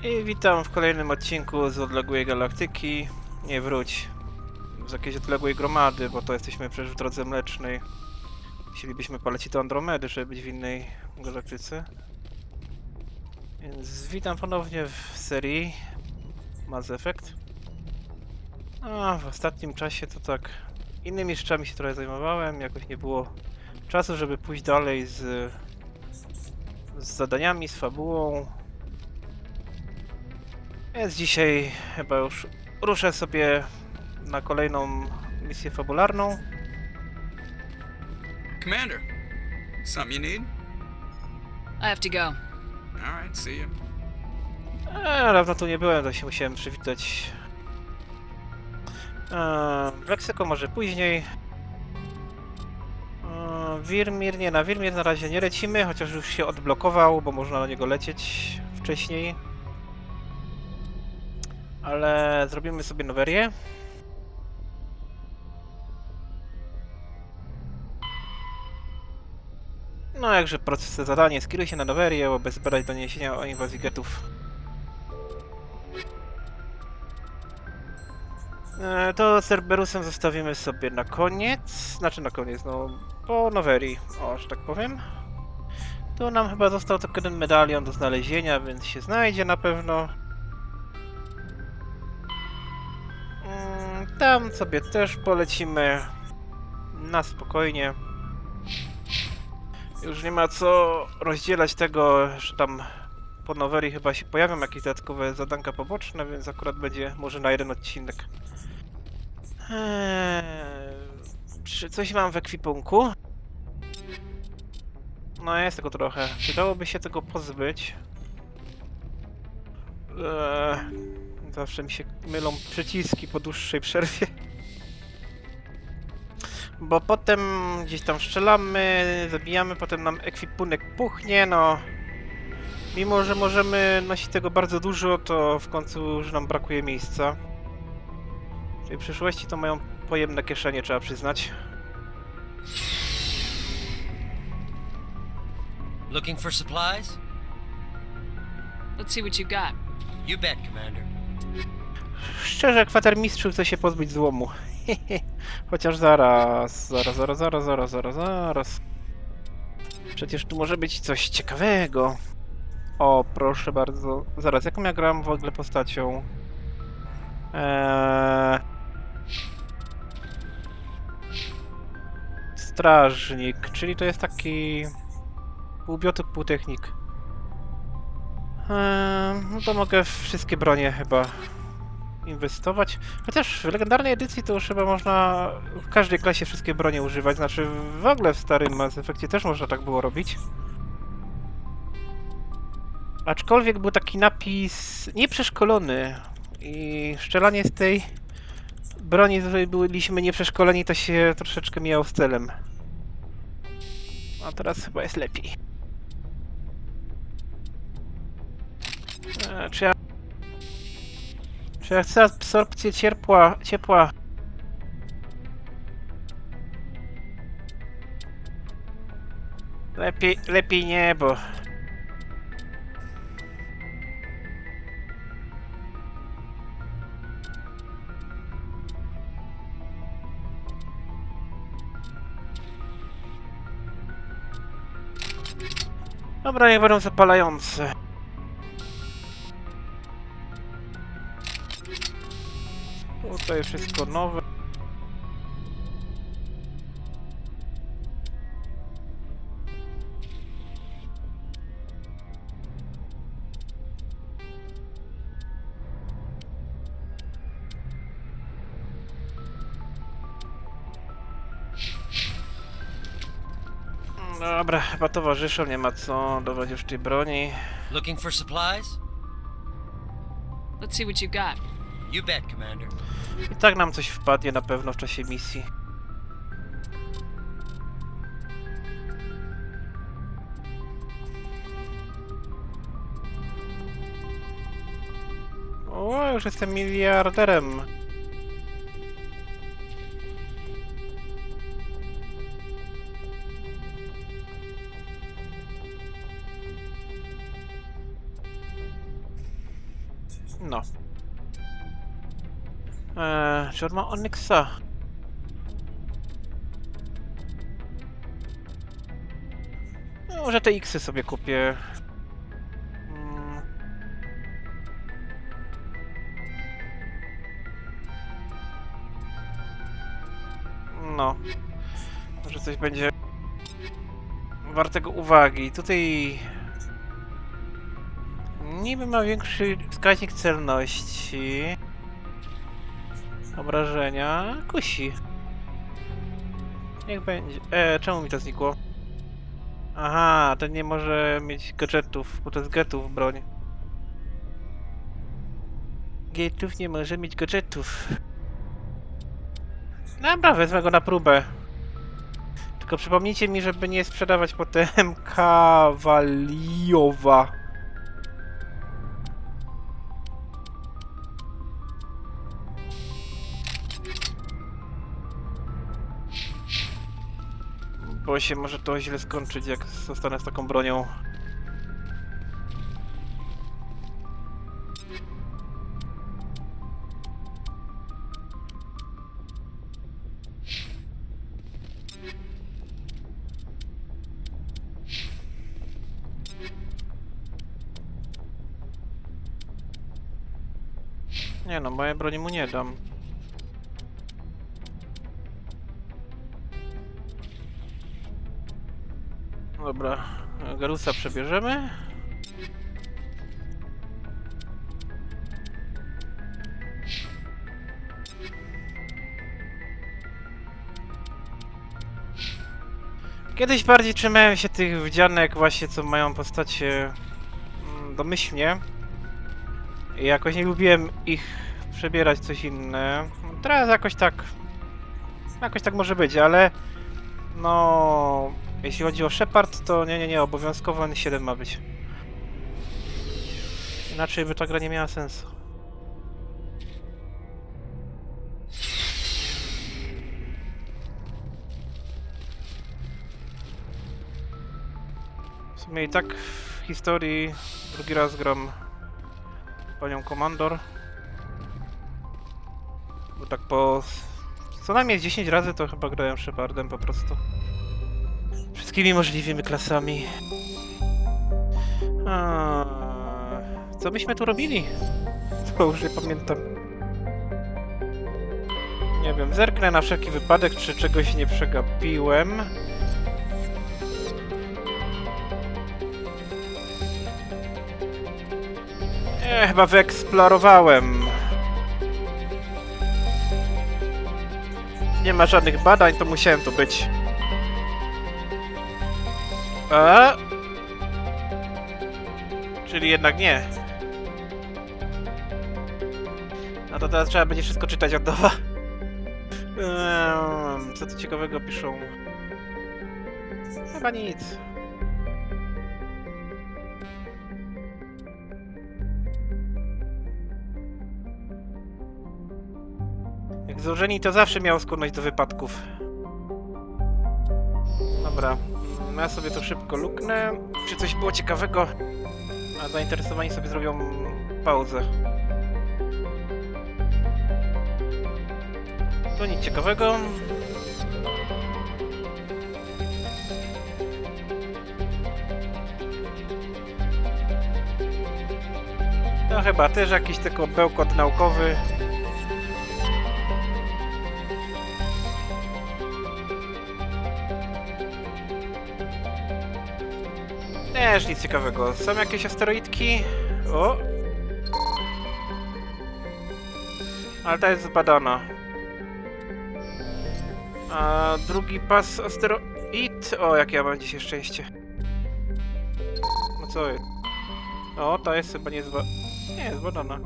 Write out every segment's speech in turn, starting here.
I witam w kolejnym odcinku z odległej galaktyki. Nie wróć. Z jakiejś odległej gromady, bo to jesteśmy przecież w drodze mlecznej. Chcielibyśmy polecić do Andromedy, żeby być w innej galaktyce. Więc witam ponownie w serii Mass Effect. A w ostatnim czasie to tak innymi rzeczami się trochę zajmowałem. Jakoś nie było czasu, żeby pójść dalej z zadaniami, z fabułą. Więc dzisiaj chyba już ruszę sobie na kolejną misję fabularną. Commander, something you need? I have to go. All right, see you. Dawno tu nie byłem, to się musiałem przywitać. Meksyko może później. Wirmir, nie, na Wirmir na razie nie lecimy, chociaż już się odblokował, bo można na niego lecieć wcześniej. Ale zrobimy sobie Noverię. No jakże proste zadanie, skieruj się na Noverię, aby zbadać doniesienia o inwazji getów. To z Cerberusem zostawimy sobie na koniec. Znaczy na koniec, no po Noverii, o, że tak powiem. Tu nam chyba został tylko jeden medalion do znalezienia, więc się znajdzie na pewno. Tam sobie też polecimy na spokojnie. Już nie ma co rozdzielać tego, że tam po Noverii chyba się pojawią jakieś dodatkowe zadanka poboczne, więc akurat będzie może na jeden odcinek. Czy coś mam w ekwipunku? No jest tego trochę. Przydałoby się tego pozbyć. Zawsze mi się mylą przyciski po dłuższej przerwie. Bo potem gdzieś tam strzelamy, zabijamy, potem nam ekwipunek puchnie, no. Mimo, że możemy nosić tego bardzo dużo, to w końcu już nam brakuje miejsca. W tej przyszłości to mają pojemne kieszenie, trzeba przyznać. Looking for supplies? Let's see what you got. You bet, Commander. Szczerze, kwatermistrzu chce się pozbyć złomu. Chociaż zaraz. Przecież tu może być coś ciekawego. O, proszę bardzo. Zaraz, jaką ja gram w ogóle postacią? Strażnik, czyli to jest taki pół biotyk, pół technik. No to mogę w wszystkie bronie chyba inwestować. Chociaż w legendarnej edycji to już chyba można w każdej klasie wszystkie bronie używać. Znaczy w ogóle w starym Mass Effectie też można tak było robić. Aczkolwiek był taki napis nieprzeszkolony i strzelanie z tej broni, z której byliśmy nieprzeszkoleni, to się troszeczkę mijało z celem. A teraz chyba jest lepiej. Czy ja chcę absorpcję ciepła? Lepiej nie, bo... Dobra, niech będą zapalające. Tutaj wszystko nowe. Dobra, chyba towarzyszą, nie ma co dawać już tej broni. Looking for supplies? Let's see what you got. You bet, Commander. I tak nam coś wpadnie na pewno w czasie misji. O, już jestem miliarderem. No. Czy on ma Onyxa? No, może te X-y sobie kupię. No. Może coś będzie wartego uwagi. Tutaj niby ma większy wskaźnik celności. Obrażenia. Kusi. Niech będzie. Czemu mi to znikło? Aha, ten nie może mieć gadżetów, bo to jest getów broń. Getów nie może mieć gadżetów. Dobra, wezmę go na próbę. Tylko przypomnijcie mi, żeby nie sprzedawać potem Kawaliowa. Bo się może to źle skończyć, jak zostanę z taką bronią. Nie no, mojej broni mu nie dam. Dobra, Garusa przebierzemy. Kiedyś bardziej trzymałem się tych wdzianek właśnie, co mają postacie domyślnie. I jakoś nie lubiłem ich przebierać coś inne. Teraz jakoś tak może być, ale no jeśli chodzi o Shepard, to nie, obowiązkowo N7 ma być. Inaczej by ta gra nie miała sensu. W sumie i tak w historii drugi raz gram panią Komandor. Bo tak po co najmniej 10 razy to chyba grałem Shepardem po prostu. Wszystkimi możliwymi klasami. Co myśmy tu robili? To już nie pamiętam. Nie wiem, zerknę na wszelki wypadek, czy czegoś nie przegapiłem. Chyba wyeksplorowałem. Nie ma żadnych badań, to musiałem tu być. Czyli jednak nie. No to teraz trzeba będzie wszystko czytać od nowa. Co tu ciekawego piszą? Chyba nic. Jak złożeni to zawsze miał skłonność do wypadków. Dobra, ja sobie to szybko luknę. Czy coś było ciekawego? A zainteresowani sobie zrobią pauzę. To nic ciekawego. No chyba też jakiś tylko bełkot naukowy. Też nic ciekawego. Są jakieś asteroidki? O! Ale ta jest zbadana. A drugi pas asteroid? O, jak ja mam dzisiaj szczęście. No co jest? O, ta jest chyba nie jest zbadana.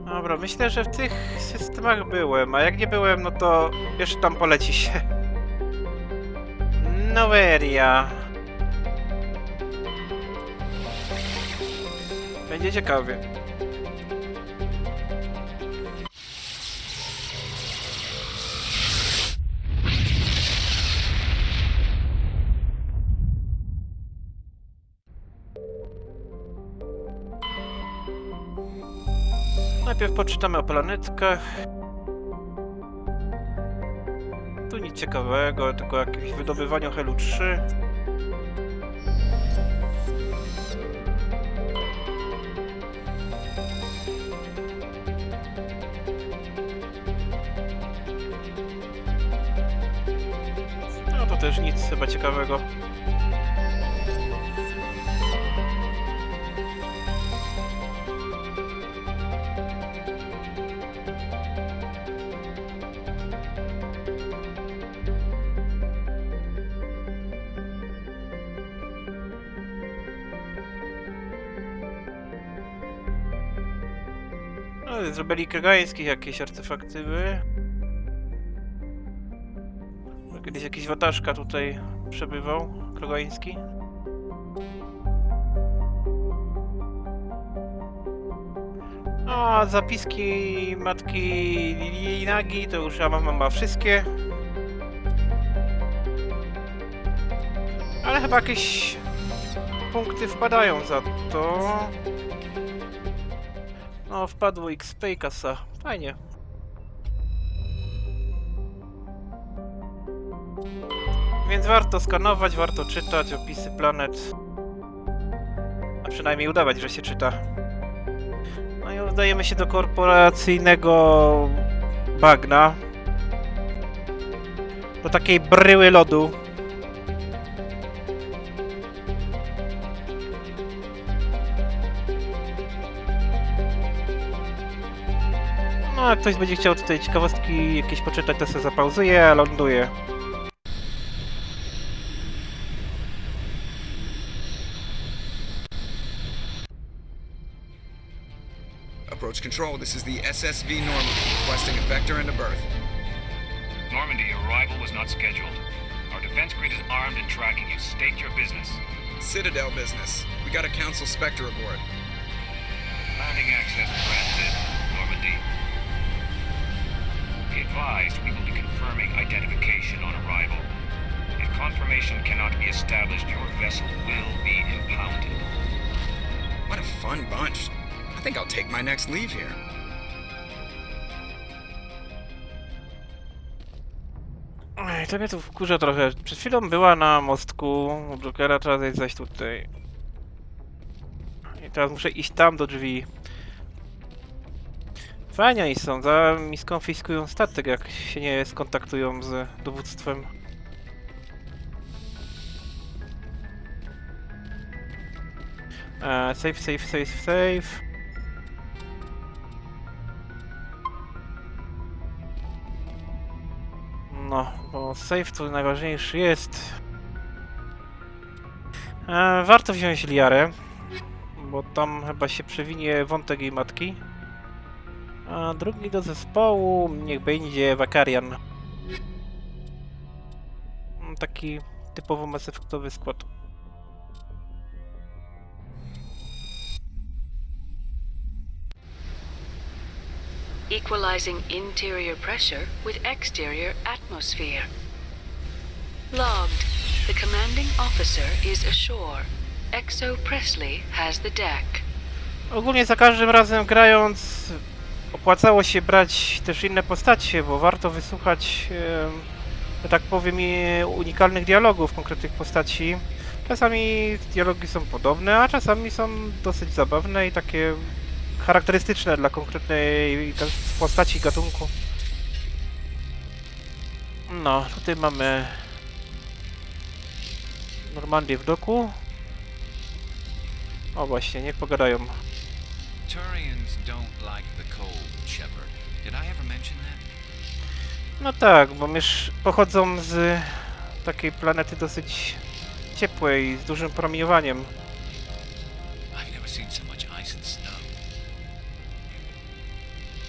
Dobra, myślę, że w tych systemach byłem, a jak nie byłem, no to jeszcze tam poleci się. Noveria. Będzie ciekawie. Najpierw poczytamy o planetkach. Tu nic ciekawego, tylko jakieś wydobywanie Helu 3. No to też nic chyba ciekawego. No, z rebelii kagańskich jakieś artefakty były. Kiedyś jakiś wataszka tutaj przebywał, kagański. A zapiski matki Lili Nagi to już ja mam wszystkie. Ale chyba jakieś punkty wpadają za to. No, wpadło XP i kasa. Fajnie. Więc warto skanować, warto czytać opisy planet. A przynajmniej udawać, że się czyta. No i udajemy się do korporacyjnego bagna. Do takiej bryły lodu. No, jak ktoś będzie chciał tutaj ciekawostki jakieś poczytać, to sobie zapauzuje, a ląduje. Approach control, this is the SSV Normandy, requesting a vector into berth. Normandy, your arrival was not scheduled. Our defense grid is armed and tracking you. State your business. Citadel business. We got a Council Spectre aboard. Landing access granted, Normandy. Be advised, we will be confirming identification on arrival. If confirmation cannot be established, your vessel will be impounded. What a fun bunch. I think I'll take my next leave here. Ej, to mnie tu wkurza trochę. Przed chwilą była na mostku Jokera, teraz jest zaś tutaj. I teraz muszę iść tam do drzwi. Fajnie oni są, mi skonfiskują statek, jak się nie skontaktują z dowództwem. Save. No, bo save to najważniejszy jest. Warto wziąć Liarę, bo tam chyba się przewinie wątek jej matki. A drugi do zespołu niech będzie Wakarian. Taki typowo Mass Effectowy skład. Equalizing interior pressure with exterior atmosphere. Logged. The commanding officer is ashore. Exo Presley has the deck. Ogólnie za każdym razem grając opłacało się brać też inne postacie, bo warto wysłuchać, że tak powiem, unikalnych dialogów konkretnych postaci. Czasami dialogi są podobne, a czasami są dosyć zabawne i takie charakterystyczne dla konkretnej postaci, gatunku. No, tutaj mamy Normandię w doku. O właśnie, niech pogadają. Turians don't like the cold, Shepard. Did I ever mention that? No tak, bo myż pochodzą z takiej planety dosyć ciepłej, z dużym promieniowaniem. I've never seen so much ice and snow.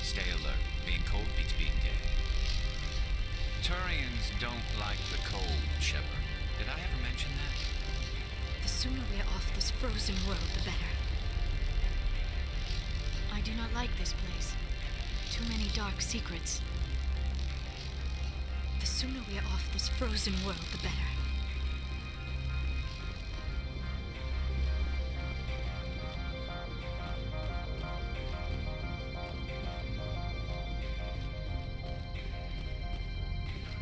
Stay alert. Being cold beats being dead. Turians don't like the cold, Shepard. Did I ever mention that? The sooner we're off this frozen world, the better. I do not like this place. Too many dark secrets. The sooner we're off this frozen world, the better.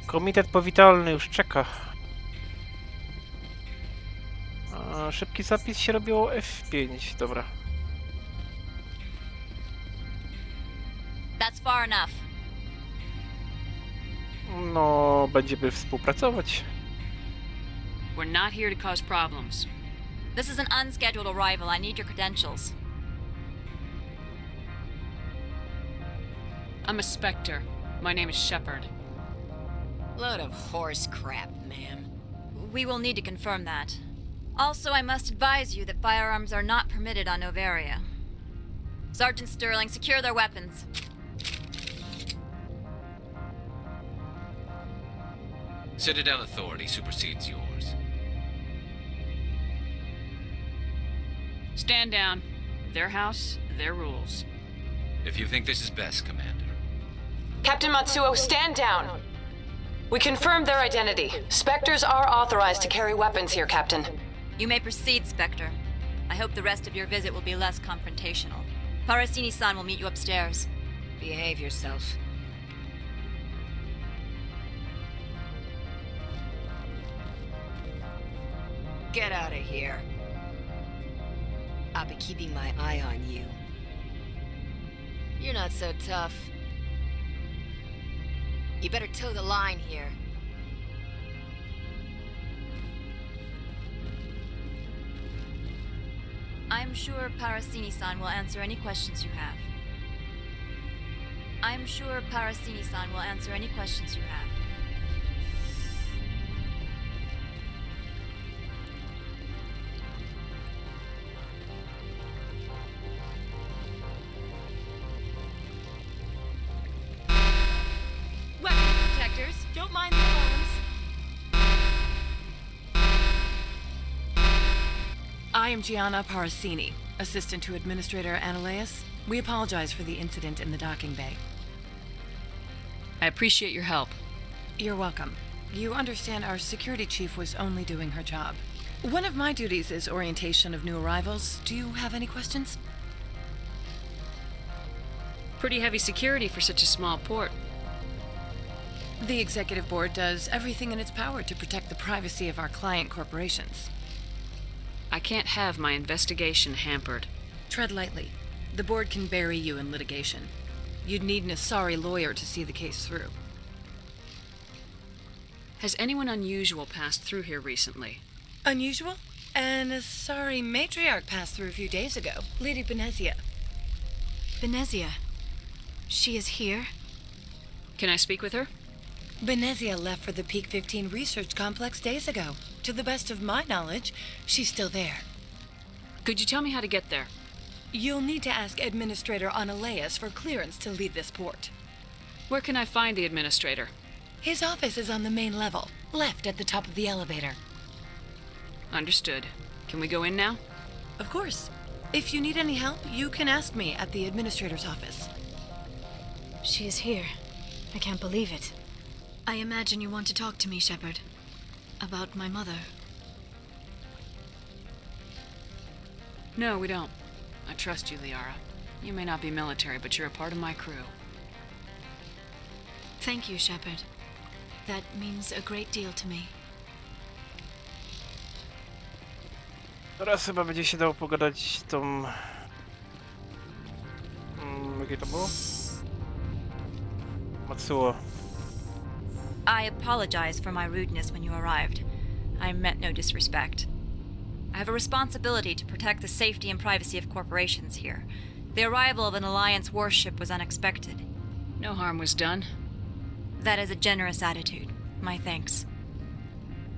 Komitet powitalny już czeka. A, szybki zapis się robiło F5, dobra. That's far enough. No, będziemy współpracować. We're not here to cause problems. This is an unscheduled arrival. I need your credentials. I'm a Spectre. My name is Shepard. Load of horse crap, ma'am. We will need to confirm that. Also, I must advise you that firearms are not permitted on Noveria. Sergeant Sterling, secure their weapons. Citadel authority supersedes yours. Stand down. Their house, their rules. If you think this is best, Commander. Captain Matsuo, stand down! We confirmed their identity. Spectres are authorized to carry weapons here, Captain. You may proceed, Spectre. I hope the rest of your visit will be less confrontational. Parasini-san will meet you upstairs. Behave yourself. Get out of here. I'll be keeping my eye on you. You're not so tough. You better toe the line here. I'm sure Parasini-san will answer any questions you have. I'm sure Parasini-san will answer any questions you have. Weapon protectors, don't mind the alarms. I am Gianna Parasini, assistant to Administrator Analeas. We apologize for the incident in the docking bay. I appreciate your help. You're welcome. You understand our security chief was only doing her job. One of my duties is orientation of new arrivals. Do you have any questions? Pretty heavy security for such a small port. The executive board does everything in its power to protect the privacy of our client corporations. I can't have my investigation hampered. Tread lightly. The board can bury you in litigation. You'd need an Asari lawyer to see the case through. Has anyone unusual passed through here recently? Unusual? An Asari matriarch passed through a few days ago. Lady Benezia. Benezia. She is here? Can I speak with her? Benezia left for the Peak 15 research complex days ago. To the best of my knowledge, she's still there. Could you tell me how to get there? You'll need to ask Administrator Analeas for clearance to leave this port. Where can I find the administrator? His office is on the main level, left at the top of the elevator. Understood. Can we go in now? Of course. If you need any help, you can ask me at the Administrator's office. She is here. I can't believe it. I imagine you want to talk to me, Shepard. About my mother. No, we don't. I trust you, Liara. You may not be military, but you're a part of my crew. Thank you, Shepard. That means a great deal to me. Teraz chyba będzie się dało pogadać z tą... jakie to było? Matsuo. I apologize for my rudeness when you arrived. I meant no disrespect. I have a responsibility to protect the safety and privacy of corporations here. The arrival of an Alliance warship was unexpected. No harm was done. That is a generous attitude. My thanks.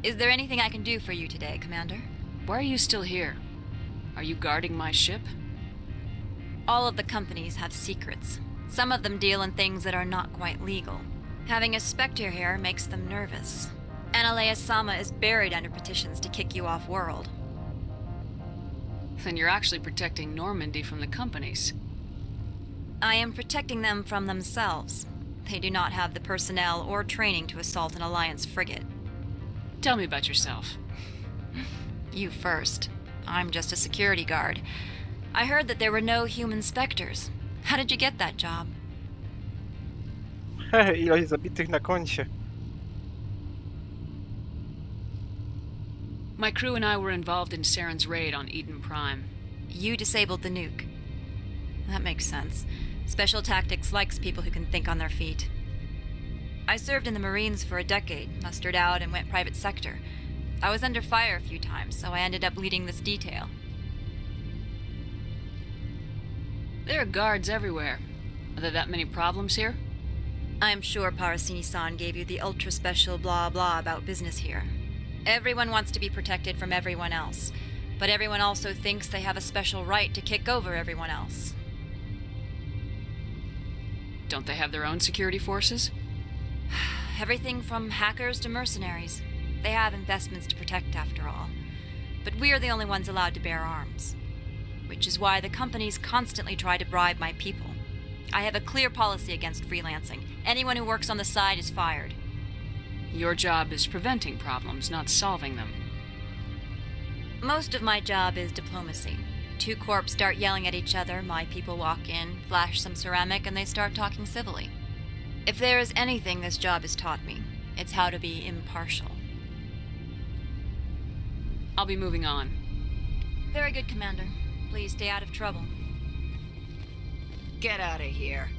Is there anything I can do for you today, Commander? Why are you still here? Are you guarding my ship? All of the companies have secrets. Some of them deal in things that are not quite legal. Having a Spectre here makes them nervous. Analeas-sama is buried under petitions to kick you off-world. Then you're actually protecting Normandy from the companies. I am protecting them from themselves. They do not have the personnel or training to assault an Alliance frigate. Tell me about yourself. You first. I'm just a security guard. I heard that there were no human Spectres. How did you get that job? Ilość zabitych na koncie. My crew and I were involved in Saren's raid on Eden Prime. You disabled the nuke. That makes sense. Special Tactics likes people who can think on their feet. I served in the Marines for a decade, mustered out, and went private sector. I was under fire a few times, so I ended up leading this detail. There are guards everywhere. Are there that many problems here? I'm sure Parasini-san gave you the ultra-special blah blah about business here. Everyone wants to be protected from everyone else, but everyone also thinks they have a special right to kick over everyone else. Don't they have their own security forces? Everything from hackers to mercenaries. They have investments to protect, after all. But we're the only ones allowed to bear arms. Which is why the companies constantly try to bribe my people. I have a clear policy against freelancing. Anyone who works on the side is fired. Your job is preventing problems, not solving them. Most of my job is diplomacy. Two corps start yelling at each other, my people walk in, flash some ceramic, and they start talking civilly. If there is anything this job has taught me, it's how to be impartial. I'll be moving on. Very good, Commander. Please stay out of trouble. Get out of here.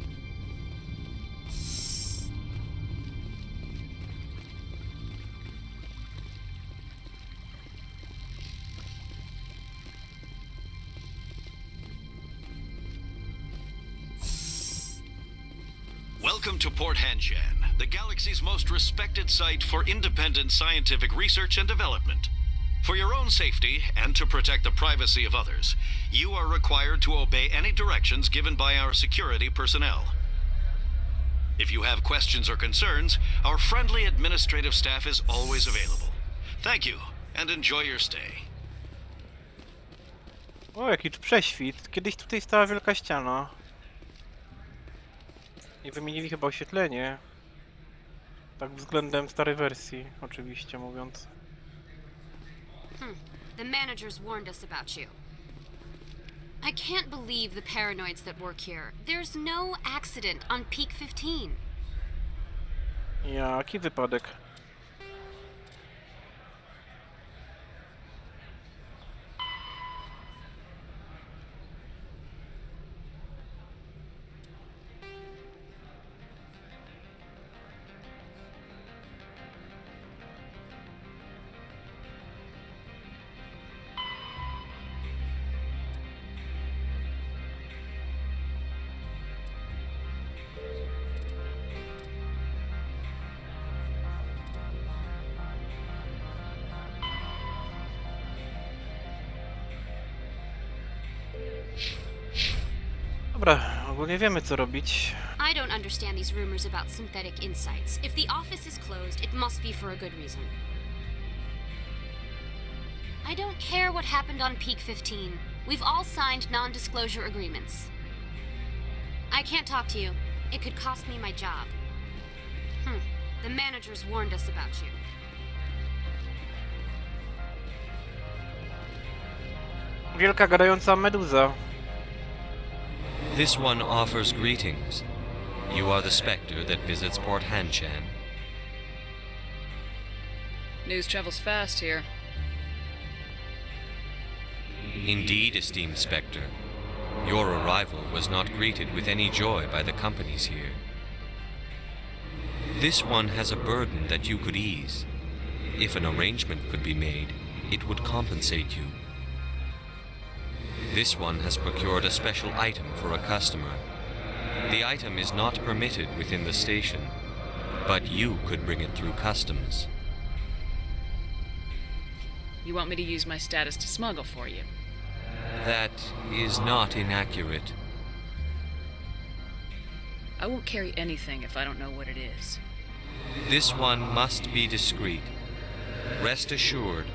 Welcome to Port Hanshan, the galaxy's most respected site for independent scientific research and development. For your own safety and to protect the privacy of others, you are required to obey any directions given by our security personnel. If you have questions or concerns, our friendly administrative staff is always available. Thank you, and enjoy your stay. O, jaki tu prześwit. Kiedyś tutaj stała wielka ściana. I wymienili chyba oświetlenie. Tak względem starej wersji, oczywiście mówiąc. The managers warned us about you. I can't believe the paranoids that work here. There's no accident on Peak 15. Jaki wypadek? Dobra, ogólnie wiemy co robić. I don't understand these rumors about synthetic insights. If the office is closed, it must be for a good reason. I don't care what happened on Peak 15. We've all signed non-disclosure agreements. I can't talk to you. It could cost me my job. The managers warned us about you. Wielka gadająca meduza. This one offers greetings. You are the specter that visits Port Hanshan. News travels fast here. Indeed, esteemed Spectre. Your arrival was not greeted with any joy by the companies here. This one has a burden that you could ease. If an arrangement could be made, it would compensate you. This one has procured a special item for a customer. The item is not permitted within the station, but you could bring it through customs. You want me to use my status to smuggle for you? That is not inaccurate. I won't carry anything if I don't know what it is. This one must be discreet. Rest assured,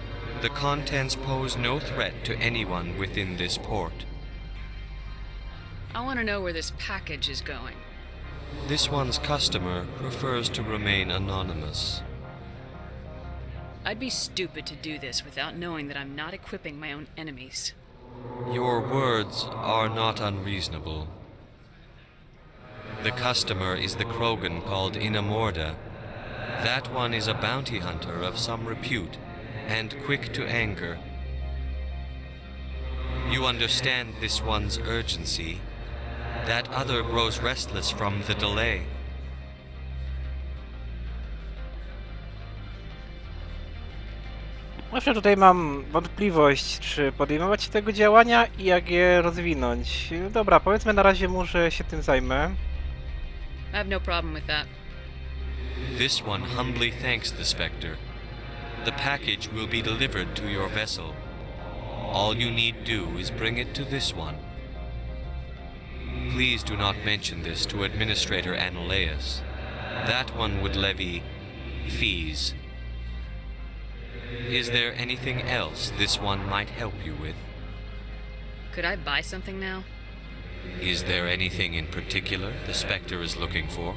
the contents pose no threat to anyone within this port. I want to know where this package is going. This one's customer prefers to remain anonymous. I'd be stupid to do this without knowing that I'm not equipping my own enemies. Your words are not unreasonable. The customer is the Krogan called Inamorda. That one is a bounty hunter of some repute, and quick to anger. You understand this one's urgency. That other grows restless from the delay. Właśnie tutaj mam wątpliwość, czy podejmować się tego działania i jak je rozwinąć. Dobra, powiedzmy na razie mu, że się tym zajmę. I have no problem with that. This one humbly thanks the Spectre. The package will be delivered to your vessel. All you need do is bring it to this one. Please do not mention this to Administrator Anoleus. That one would levy fees. Is there anything else this one might help you with? Could I buy something now? Is there anything in particular the Spectre is looking for?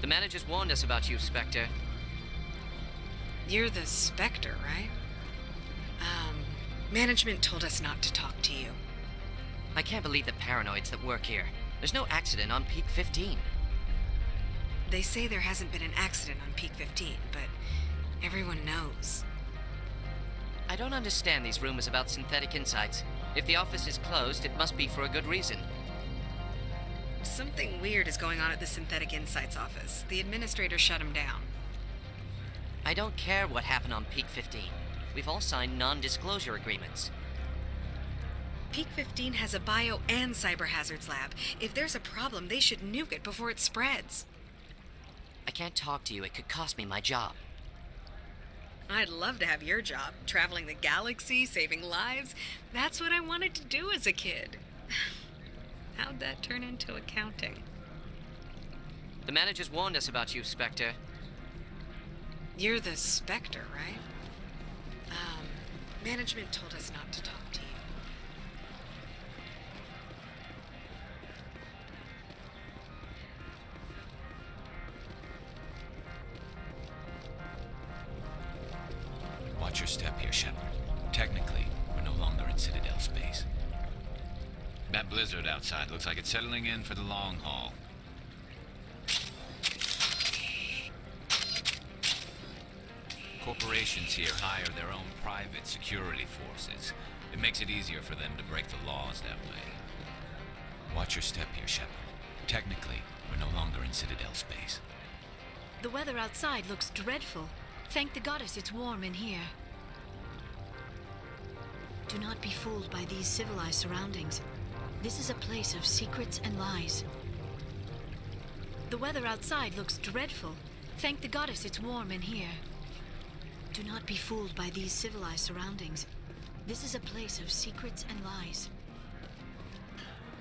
The manager's warned us about you, Spectre. You're the Spectre, right? Management told us not to talk to you. I can't believe the paranoids that work here. There's no accident on Peak 15. They say there hasn't been an accident on Peak 15, but everyone knows. I don't understand these rumors about synthetic insights. If the office is closed, it must be for a good reason. Something weird is going on at the Synthetic Insights office. The administrator shut him down. I don't care what happened on Peak 15. We've all signed non-disclosure agreements. Peak 15 has a bio and cyber hazards lab. If there's a problem, they should nuke it before it spreads. I can't talk to you. It could cost me my job. I'd love to have your job, traveling the galaxy, saving lives. That's what I wanted to do as a kid. How'd that turn into accounting? The manager's warned us about you, Spectre. You're the Spectre, right? Management told us not to talk to you. Watch your step here, Shepard. Technically, we're no longer in Citadel space. That blizzard outside looks like it's settling in for the long haul. Corporations here hire their own private security forces. It makes it easier for them to break the laws that way. Watch your step here, Shepard. Technically, we're no longer in Citadel space. The weather outside looks dreadful. Thank the goddess it's warm in here. Do not be fooled by these civilized surroundings. This is a place of secrets and lies. The weather outside looks dreadful. Thank the goddess it's warm in here. Do not be fooled by these civilized surroundings. This is a place of secrets and lies.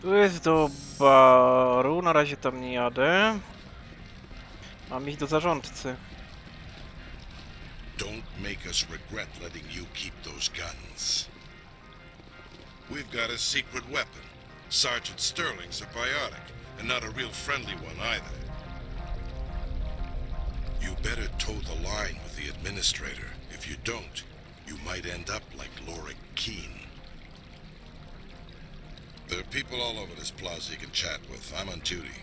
Tu jest do baru, na razie tam nie jadę. Mam iść do zarządcy. Don't make us regret letting you keep those guns. We've got a secret weapon. Sergeant Sterling's a biotic, and not a real friendly one either. You better toe the line with the administrator. If you don't, you might end up like Laura Keene. There are people all over this plaza you can chat with. I'm on duty.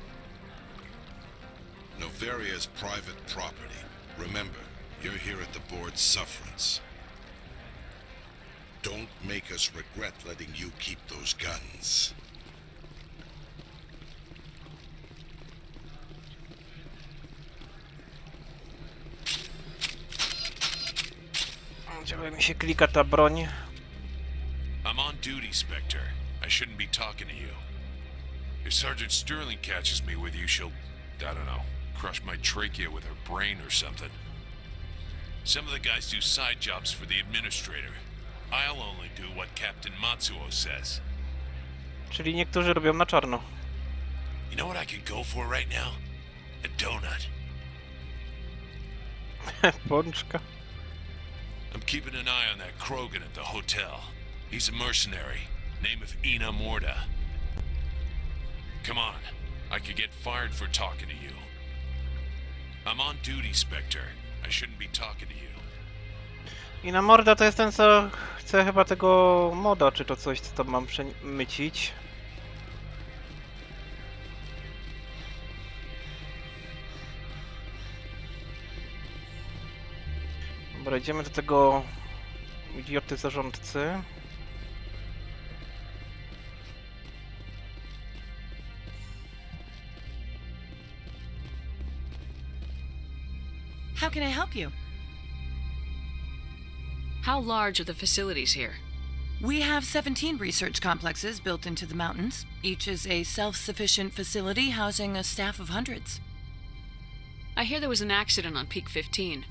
Noveria's private property. Remember, you're here at the board's sufferance. Don't make us regret letting you keep those guns. Ciągle mi się klika ta broń. I'm on duty, Spectre. I shouldn't be talking to you. If Sergeant Sterling catches me with you, she'll, I don't know, crush my trachea with her brain or something. Some of the guys do side jobs for the administrator. I'll only do what Captain Matsuo says. Czyli niektórzy robią na czarno. You know what I could go for right now? A donut. Pączka. I'm keeping an eye on that Krogan at the hotel. He's a mercenary. Name of Ina Morda. Come on. I could get fired for talking to you. I'm on duty, Spectre. I shouldn't be talking to you. I na morda to jest ten, co chce chyba tego moda, czy to coś, co tam mam przemycić. Dobra, idziemy do tego idioty zarządcy. How can I help you? How large are the facilities here? We have 17 research complexes built into the mountains. Each is a self-sufficient facility housing a staff of hundreds. I hear there was an accident on Peak 15.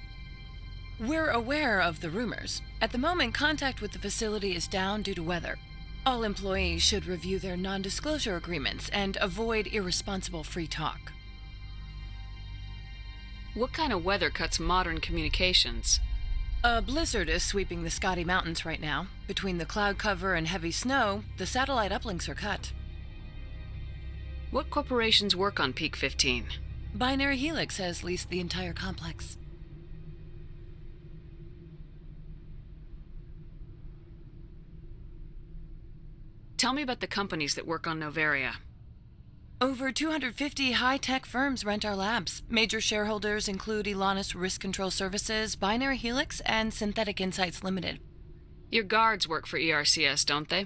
We're aware of the rumors. At the moment, contact with the facility is down due to weather. All employees should review their non-disclosure agreements and avoid irresponsible free talk. What kind of weather cuts modern communications? A blizzard is sweeping the Scotty Mountains right now. Between the cloud cover and heavy snow, the satellite uplinks are cut. What corporations work on Peak 15? Binary Helix has leased the entire complex. Tell me about the companies that work on Noveria. Over 250 high-tech firms rent our labs. Major shareholders include Elanus Risk Control Services, Binary Helix, and Synthetic Insights Limited. Your guards work for ERCS, don't they?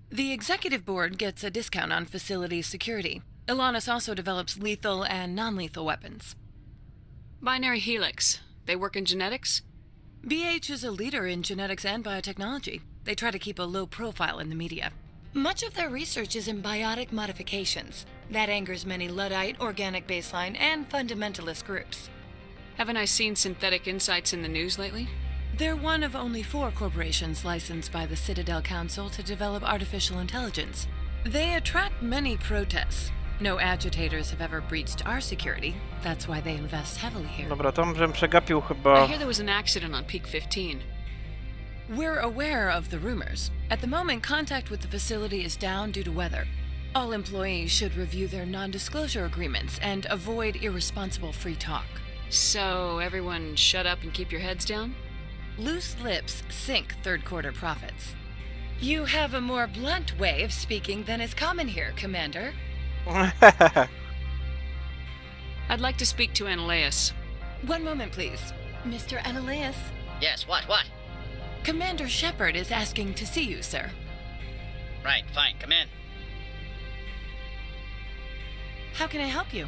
The executive board gets a discount on facility security. Elanus also develops lethal and non-lethal weapons. Binary Helix. They work in genetics? BH is a leader in genetics and biotechnology. They try to keep a low profile in the media. Much of their research is in biotic modifications. That angers many Luddite, organic baseline, and fundamentalist groups. Haven't I seen Synthetic Insights in the news lately? They're one of only 4 corporations licensed by the Citadel Council to develop artificial intelligence. They attract many protests. No agitators have ever breached our security. That's why they invest heavily here. Dobra, to żem przegapił chyba. I hear there was an accident on Peak 15. We're aware of the rumors. At the moment, contact with the facility is down due to weather. All employees should review their non-disclosure agreements and avoid irresponsible free talk. So, everyone shut up and keep your heads down? Loose lips sink third-quarter profits. You have a more blunt way of speaking than is common here, Commander. I'd like to speak to Ananias. One moment, please. Mr. Ananias? Yes, what? Commander Shepard is asking to see you, sir. Right, fine, come in. How can I help you?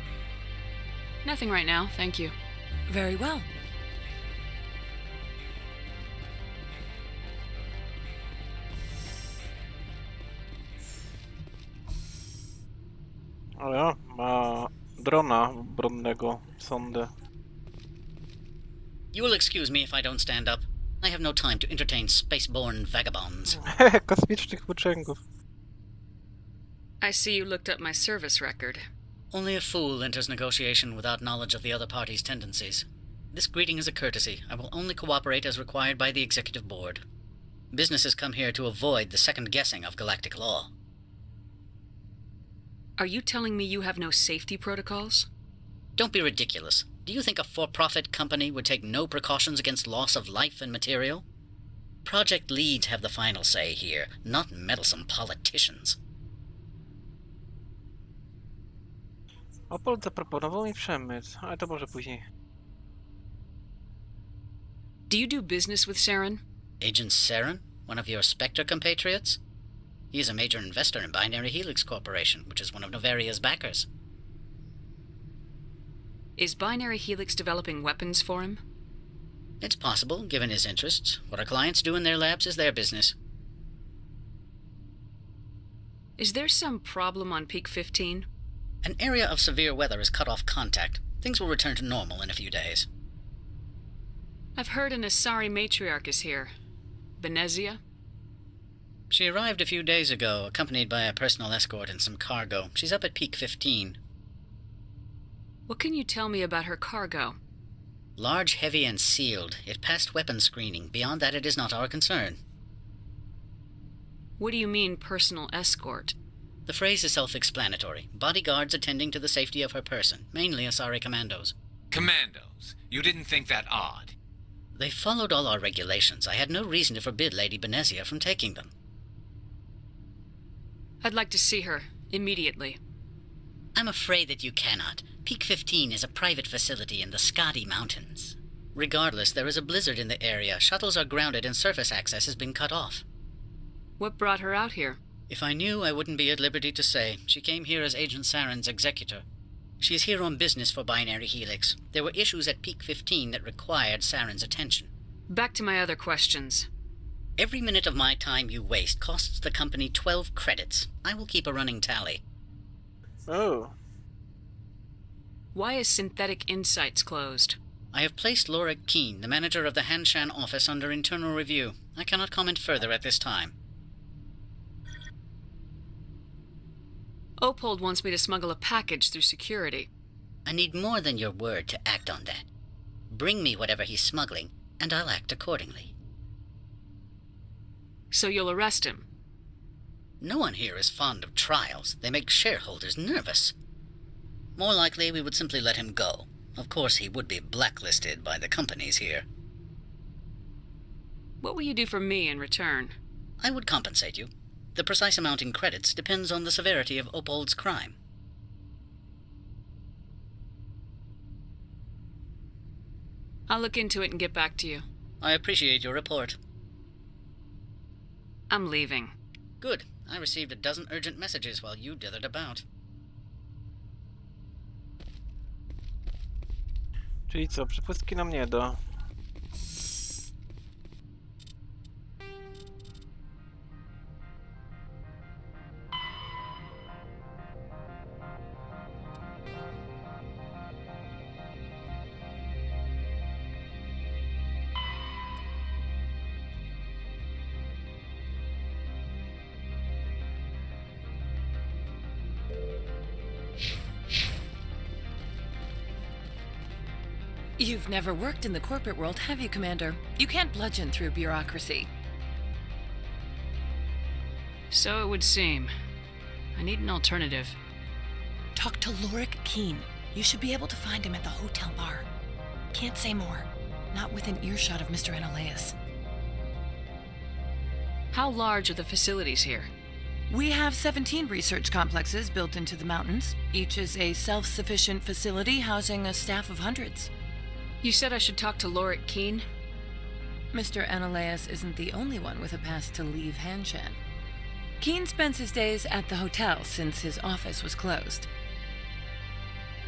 Nothing right now, thank you. Very well. O ja, ma drona obronnego, sondę. You will excuse me if I don't stand up. I have no time to entertain spaceborne vagabonds. Kosmicznych włóczęgów. I see you looked up my service record. Only a fool enters negotiation without knowledge of the other party's tendencies. This greeting is a courtesy. I will only cooperate as required by the executive board. Businesses come here to avoid the second guessing of galactic law. Are you telling me you have no safety protocols? Don't be ridiculous. Do you think a for-profit company would take no precautions against loss of life and material? Project leads have the final say here, not meddlesome politicians. Opol zaproponował mi przemysł, ale to może później. Do you do business with Saren? Agent Saren? One of your Spectre compatriots? He is a major investor in Binary Helix Corporation, which is one of Noveria's backers. Is Binary Helix developing weapons for him? It's possible, given his interests. What our clients do in their labs is their business. Is there some problem on Peak 15? An area of severe weather has cut off contact. Things will return to normal in a few days. I've heard an Asari matriarch is here. Benezia? She arrived a few days ago, accompanied by a personal escort and some cargo. She's up at Peak 15. What can you tell me about her cargo? Large, heavy, and sealed. It passed weapons screening. Beyond that, it is not our concern. What do you mean, personal escort? The phrase is self-explanatory. Bodyguards attending to the safety of her person, mainly Asari commandos. Commandos? You didn't think that odd? They followed all our regulations. I had no reason to forbid Lady Benezia from taking them. I'd like to see her, immediately. I'm afraid that you cannot. Peak 15 is a private facility in the Skadi Mountains. Regardless, there is a blizzard in the area. Shuttles are grounded and surface access has been cut off. What brought her out here? If I knew, I wouldn't be at liberty to say. She came here as Agent Saren's executor. She is here on business for Binary Helix. There were issues at Peak 15 that required Saren's attention. Back to my other questions. Every minute of my time you waste costs the company 12 credits. I will keep a running tally. Oh. Why is Synthetic Insights closed? I have placed Laura Keene, the manager of the Hanshan office, under internal review. I cannot comment further at this time. Opold wants me to smuggle a package through security. I need more than your word to act on that. Bring me whatever he's smuggling, and I'll act accordingly. So you'll arrest him? No one here is fond of trials. They make shareholders nervous. More likely, we would simply let him go. Of course, he would be blacklisted by the companies here. What will you do for me in return? I would compensate you. The precise amount in credits depends on the severity of Opold's crime. I'll look into it and get back to you. I appreciate your report. I'm leaving. Good. I received a dozen urgent messages while you dithered about. Czyli co, przepustki nam nie da. You've never worked in the corporate world, have you, Commander? You can't bludgeon through bureaucracy. So it would seem. I need an alternative. Talk to Lorik Keene. You should be able to find him at the hotel bar. Can't say more. Not within earshot of Mr. Analaeus. How large are the facilities here? We have 17 research complexes built into the mountains. Each is a self-sufficient facility housing a staff of hundreds. You said I should talk to Lorik Keene? Mr. Analaeus isn't the only one with a pass to leave Hanshan. Keene spends his days at the hotel since his office was closed.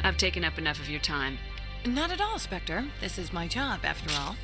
I've taken up enough of your time. Not at all, Spectre. This is my job, after all.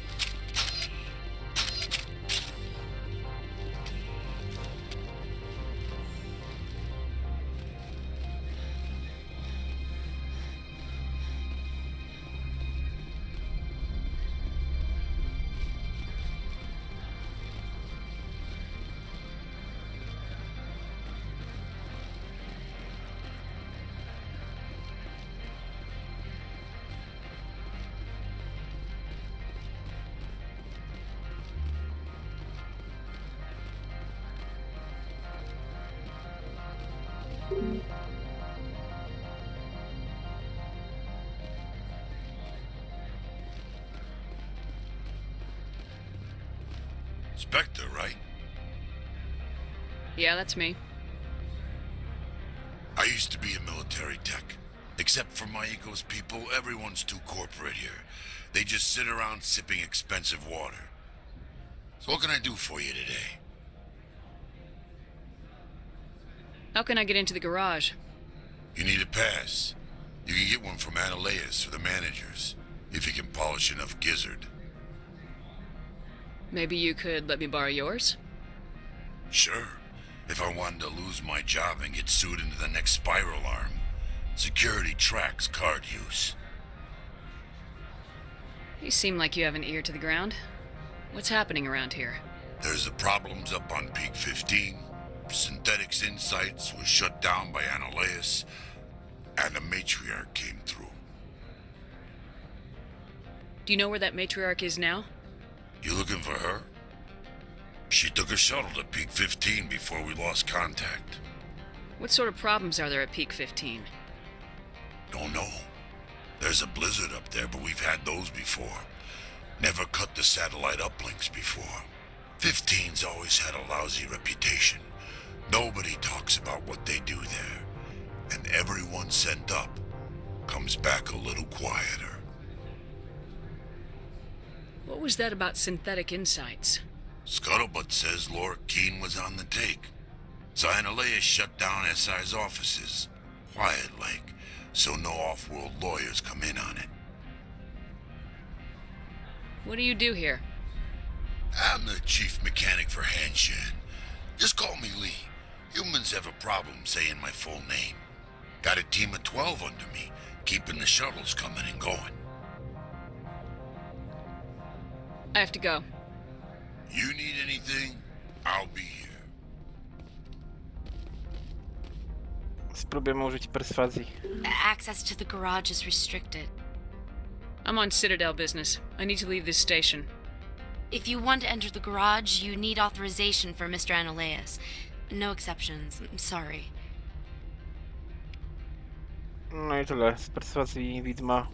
Spectre, right? Yeah, that's me. I used to be a military tech. Except for my ego's people, everyone's too corporate here. They just sit around sipping expensive water. So what can I do for you today? How can I get into the garage? You need a pass. You can get one from Analaeus or the managers, if you can polish enough gizzard. Maybe you could let me borrow yours? Sure. If I wanted to lose my job and get sued into the next spiral arm. Security tracks card use. You seem like you have an ear to the ground. What's happening around here? There's the problems up on Peak 15. Synthetics Insights was shut down by Analaeus, and the matriarch came through. Do you know where that matriarch is now? You looking for her? She took a shuttle to Peak 15 before we lost contact. What sort of problems are there at Peak 15? Don't know. There's a blizzard up there, but we've had those before. Never cut the satellite uplinks before. 15's always had a lousy reputation. Nobody talks about what they do there. And everyone sent up comes back a little quieter. What was that about synthetic insights? Scuttlebutt says Laura Keene was on the take. Zionalea shut down SI's offices, quiet-like, so no off-world lawyers come in on it. What do you do here? I'm the chief mechanic for Hanshan. Just call me Lee. Humans have a problem saying my full name. Got a team of 12 under me, keeping the shuttles coming and going. I have to go. You need anything, I'll be here. Spróbujemy użyć perswazji. Access to the garage is restricted. I'm on Citadel business. I need to leave this station. If you want to enter the garage, you need authorization for Mr. Anoleas. No exceptions. I'm sorry. No i tyle z perswazji widma.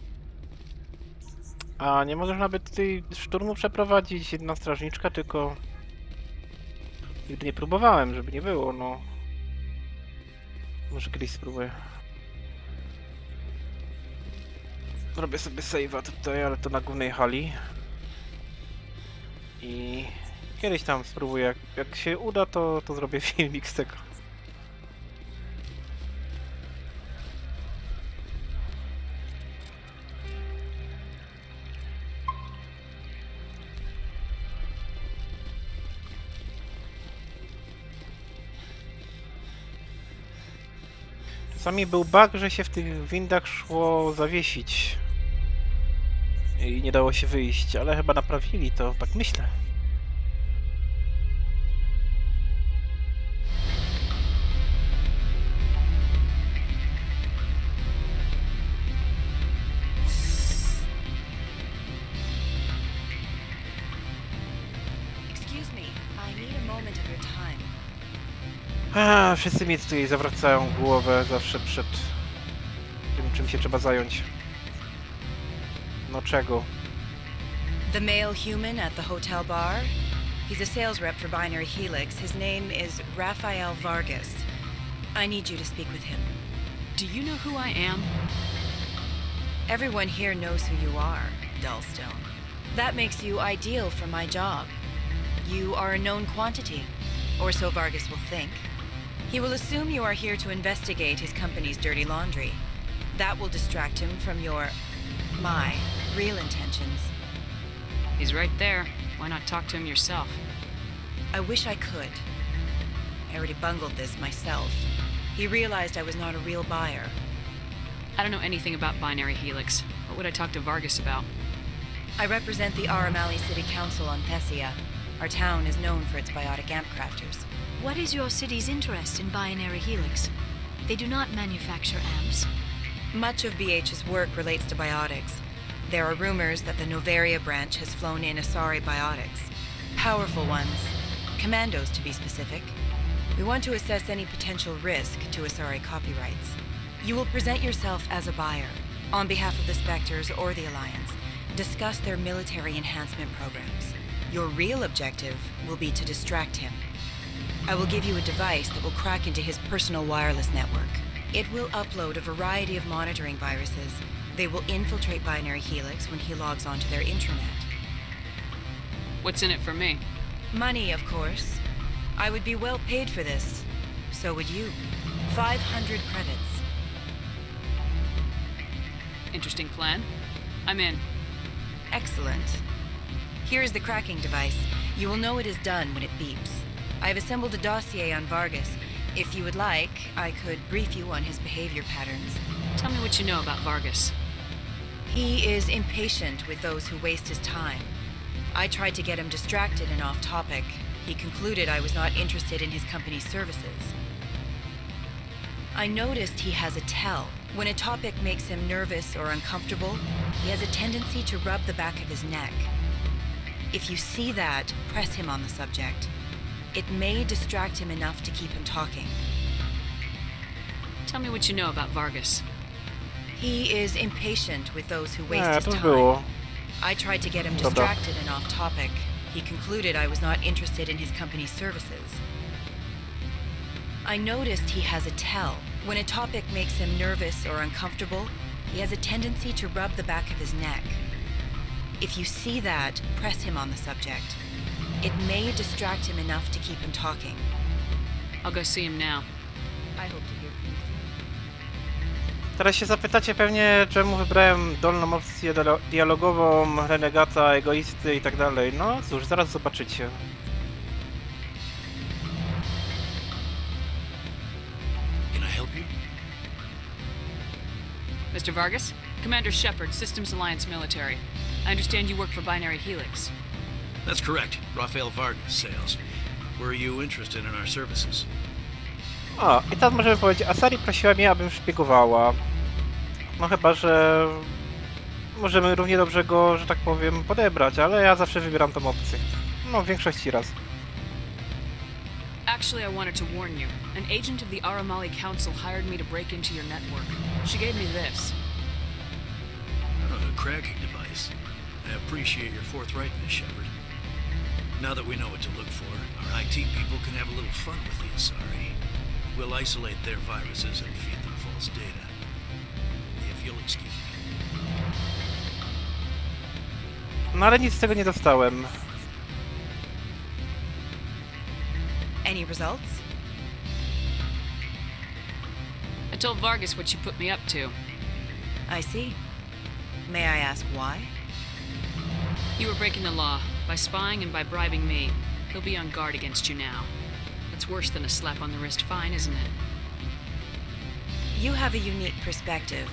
A nie możesz nawet tutaj szturmu przeprowadzić, jedna strażniczka, tylko... Nigdy nie próbowałem, żeby nie było, no. Może kiedyś spróbuję. Robię sobie save'a tutaj, ale to na głównej hali. I kiedyś tam spróbuję, jak się uda, to zrobię filmik z tego. Czasami był bug, że się w tych windach szło zawiesić i nie dało się wyjść, ale chyba naprawili to, tak myślę. Excuse me, I need a moment of your time. Wszyscy mi tutaj zawracają głowę zawsze przed tym, czym się trzeba zająć. No czego? The male human at the hotel bar? He's a sales rep for Binary Helix. His name is Rafael Vargas. I need you to speak with him. Do you know who I am? Everyone here knows who you are, Dullstone. That makes you ideal for my job. You are a known quantity, or so Vargas will think. He will assume you are here to investigate his company's dirty laundry. That will distract him from my real intentions. He's right there. Why not talk to him yourself? I wish I could. I already bungled this myself. He realized I was not a real buyer. I don't know anything about Binary Helix. What would I talk to Vargas about? I represent the Aramali City Council on Thessia. Our town is known for its biotic amp crafters. What is your city's interest in Binary Helix? They do not manufacture amps. Much of BH's work relates to biotics. There are rumors that the Noveria branch has flown in Asari biotics. Powerful ones. Commandos, to be specific. We want to assess any potential risk to Asari copyrights. You will present yourself as a buyer, on behalf of the Spectres or the Alliance. Discuss their military enhancement programs. Your real objective will be to distract him. I will give you a device that will crack into his personal wireless network. It will upload a variety of monitoring viruses. They will infiltrate Binary Helix when he logs onto their intranet. What's in it for me? Money, of course. I would be well paid for this. So would you. 500 credits. Interesting plan. I'm in. Excellent. Here is the cracking device. You will know it is done when it beeps. I have assembled a dossier on Vargas. If you would like, I could brief you on his behavior patterns. Tell me what you know about Vargas. He is impatient with those who waste his time. I tried to get him distracted and off topic. He concluded I was not interested in his company's services. I noticed he has a tell. When a topic makes him nervous or uncomfortable, he has a tendency to rub the back of his neck. If you see that, press him on the subject. It may distract him enough to keep him talking. Tell me what you know about Vargas. He is impatient with those who Nie, waste his to już time. było. I tried to get him Dobra. distracted and off topic. He concluded I was not interested in his company's services. I noticed he has a tell. When a topic makes him nervous or uncomfortable, he has a tendency to rub the back of his neck. If you see that, press him on the subject. It may distract him enough to keep him talking. I'll go see him now. I hope to hear from you soon. Teraz się zapytacie pewnie, czemu wybrałem dolną opcję dialogową, renegata, egoisty i tak dalej. No cóż, zaraz zobaczycie. Can I help you? Mr. Vargas? Commander Shepard, Systems Alliance Military. I understand you work for Binary Helix. That's correct. Rafael Vargas, sales. Were you interested in our services? O, i teraz możemy powiedzieć, Asari prosiła mnie, abym szpiegowała. No chyba, że możemy równie dobrze go, że tak powiem, podebrać, ale ja zawsze wybieram tą opcję. No, w większości raz. Actually, I wanted to warn you. An agent of the Aramali Council hired me to break into your network. She gave me this. A cracking device. I appreciate your forthrightness, Shepard. Now that we know what to look for, our IT people can have a little fun with the Asari. We'll isolate their viruses and feed them false data. If you'll excuse me. No ale nic z tego nie dostałem. Any results? I told Vargas what you put me up to. I see. May I ask why? You were breaking the law by spying and by bribing me. He'll be on guard against you now. That's worse than a slap on the wrist fine, isn't it? You have a unique perspective.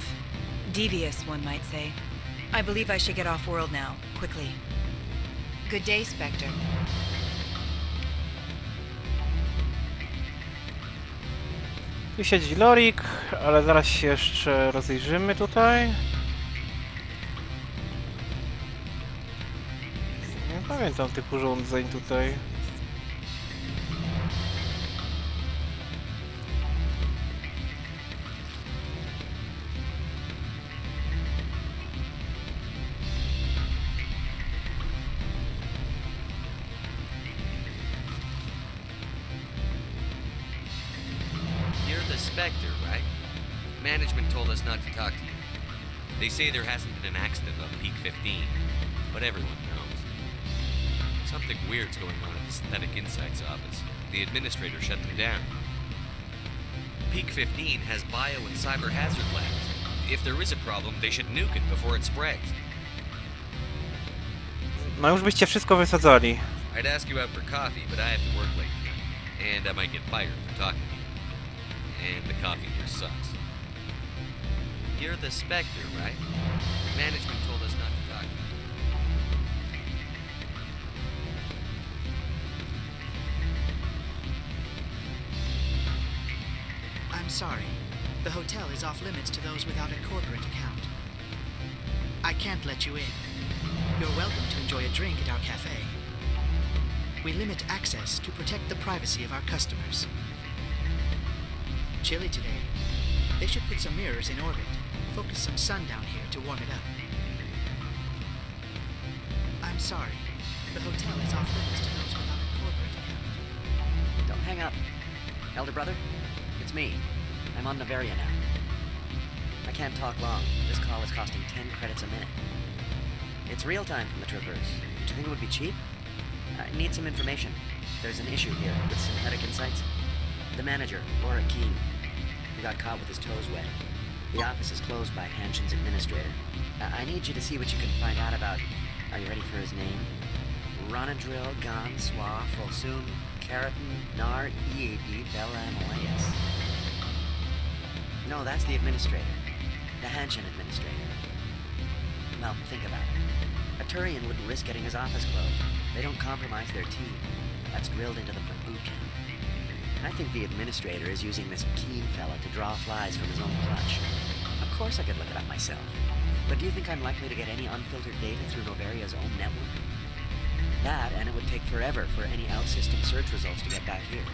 Devious, one might say. I believe I should get off-world now, quickly. Good day, Spectre. Tu siedzi Lorik, ale zaraz się jeszcze rozejrzymy tutaj. Nie pamiętam tych urządzeń tutaj. You're the Spectre, right? Management told us not to talk to you. They say there hasn't been an accident on Peak 15, but everyone knows. Something weird's going on at the Synthetic Insights office. The administrator shut them down. Peak 15 has bio and cyber hazard labs. If there is a problem, they should nuke it before it spreads. No już byście wszystko wysadzali. I'd ask you out for coffee, but I have to work late tonight. And I might get fired for talking to you. And the coffee here sucks. You're the Spectre, right? Management told us not to talk to you. I'm sorry. The hotel is off limits to those without a corporate account. I can't let you in. You're welcome to enjoy a drink at our cafe. We limit access to protect the privacy of our customers. Chilly today. They should put some mirrors in orbit. Focus some sun down here to warm it up. I'm sorry. The hotel is off limits to those without a corporate account. Don't hang up. Elder brother, it's me. I'm on Noveria now. I can't talk long. This call is costing 10 credits a minute. It's real time from the Traverse. Did you think it would be cheap? I need some information. There's an issue here with Synthetic Insights. The manager, Laura Keene, he got caught with his toes wet. The office is closed by Hanshin's administrator. I need you to see what you can find out about... Are you ready for his name? Ronadril Gan Swa Folsum Keratin Nar Ead Belamaleus. No, that's the administrator. The Hanshin administrator. Well, think about it. A Turian wouldn't risk getting his office closed. They don't compromise their team. That's drilled into them from boot camp. I think the administrator is using this Keene fella to draw flies from his own clutch. Of course I could look it up myself. But do you think I'm likely to get any unfiltered data through Noveria's own network? That, and it would take forever for any out-system search results to get back here.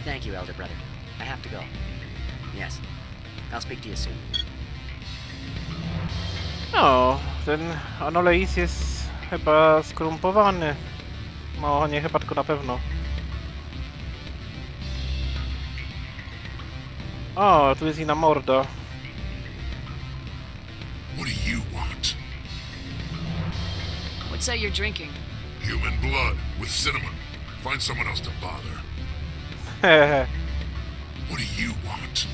Thank you, Elder Brother. I have to go. Yes, I'll speak to you soon. No, ten Anoleis jest chyba skorumpowany. No, nie chyba, tylko na pewno. O, tu jest inna morda. What do you want? What's that you're drinking? Human blood with cinnamon. Find someone else to bother. What do you want?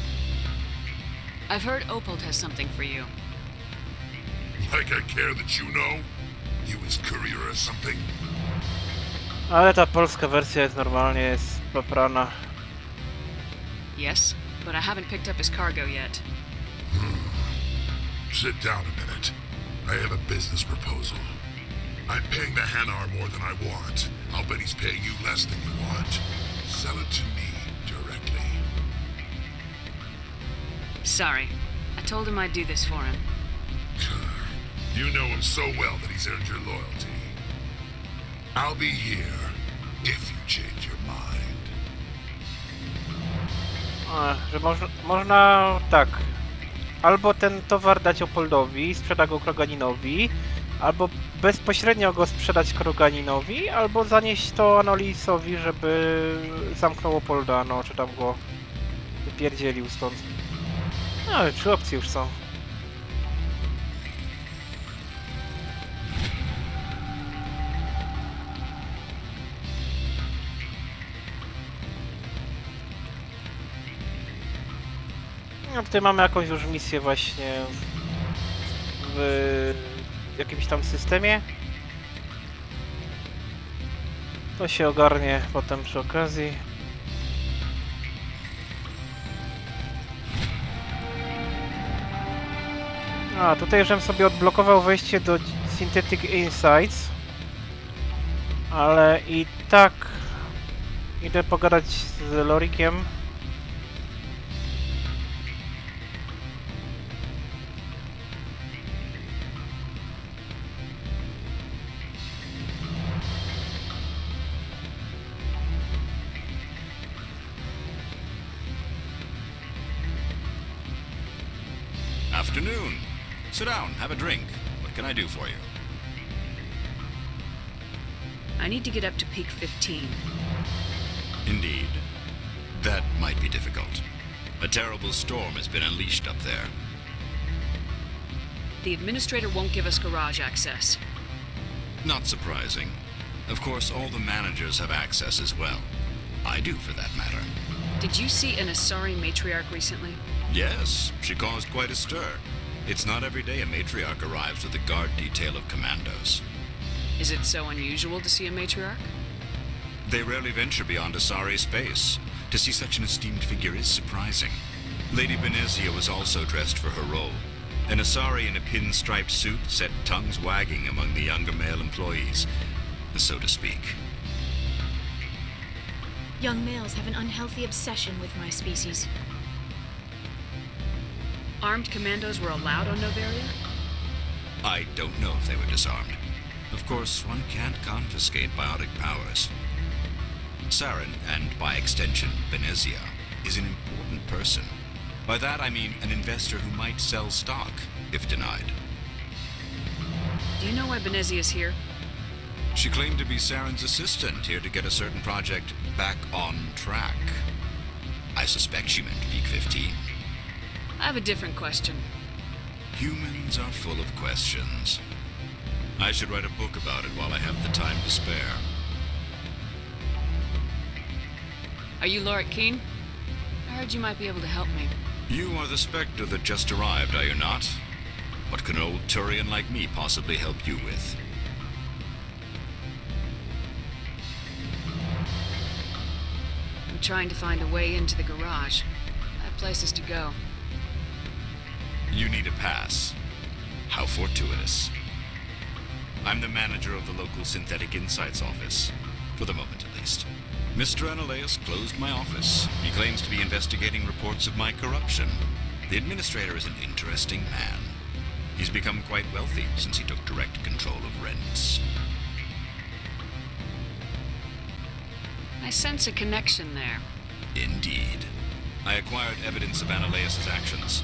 I've heard Opold has something for you. Like I care that you know? You his courier or something? Ale ta polska wersja jest normalnie poprana. Yes, but I haven't picked up his cargo yet. Sit down a minute. I have a business proposal. I'm paying the Hanar more than I want. I'll bet he's paying you less than you want. Sell it to me directly. Sorry. I told him I'd do this for him. You know him so well that he's earned your loyalty. I'll be here if you change your mind. Że można tak. Albo ten towar dać Opoldowi, sprzeda go Kroganinowi, albo bezpośrednio go sprzedać Kroganinowi, albo zanieść to Anolisowi, żeby zamknął Opolda, no, czy tam go wypierdzielił stąd. No, ale 3 opcje już są. No, tutaj mamy jakąś już misję właśnie w jakimś tam systemie. To się ogarnie potem przy okazji. A, tutaj żem sobie odblokował wejście do Synthetic Insights. Ale i tak idę pogadać z Lorikiem. Afternoon. Sit down, have a drink. What can I do for you? I need to get up to peak 15. Indeed. That might be difficult. A terrible storm has been unleashed up there. The administrator won't give us garage access. Not surprising. Of course, all the managers have access as well. I do, for that matter. Did you see an Asari matriarch recently? Yes, she caused quite a stir. It's not every day a matriarch arrives with a guard detail of commandos. Is it so unusual to see a matriarch? They rarely venture beyond Asari space. To see such an esteemed figure is surprising. Lady Benezia was also dressed for her role. An Asari in a pinstriped suit set tongues wagging among the younger male employees, so to speak. Young males have an unhealthy obsession with my species. Armed commandos were allowed on Noveria? I don't know if they were disarmed. Of course, one can't confiscate biotic powers. Saren, and by extension Benezia, is an important person. By that I mean an investor who might sell stock, if denied. Do you know why Benezia is here? She claimed to be Saren's assistant, here to get a certain project back on track. I suspect she meant Peak 15. I have a different question. Humans are full of questions. I should write a book about it while I have the time to spare. Are you Lorik Keen? I heard you might be able to help me. You are the Spectre that just arrived, are you not? What can an old Turian like me possibly help you with? I'm trying to find a way into the garage. I have places to go. You need a pass. How fortuitous. I'm the manager of the local Synthetic Insights office. For the moment, at least. Mr. Analeus closed my office. He claims to be investigating reports of my corruption. The administrator is an interesting man. He's become quite wealthy since he took direct control of rents. I sense a connection there. Indeed. I acquired evidence of Ananias' actions.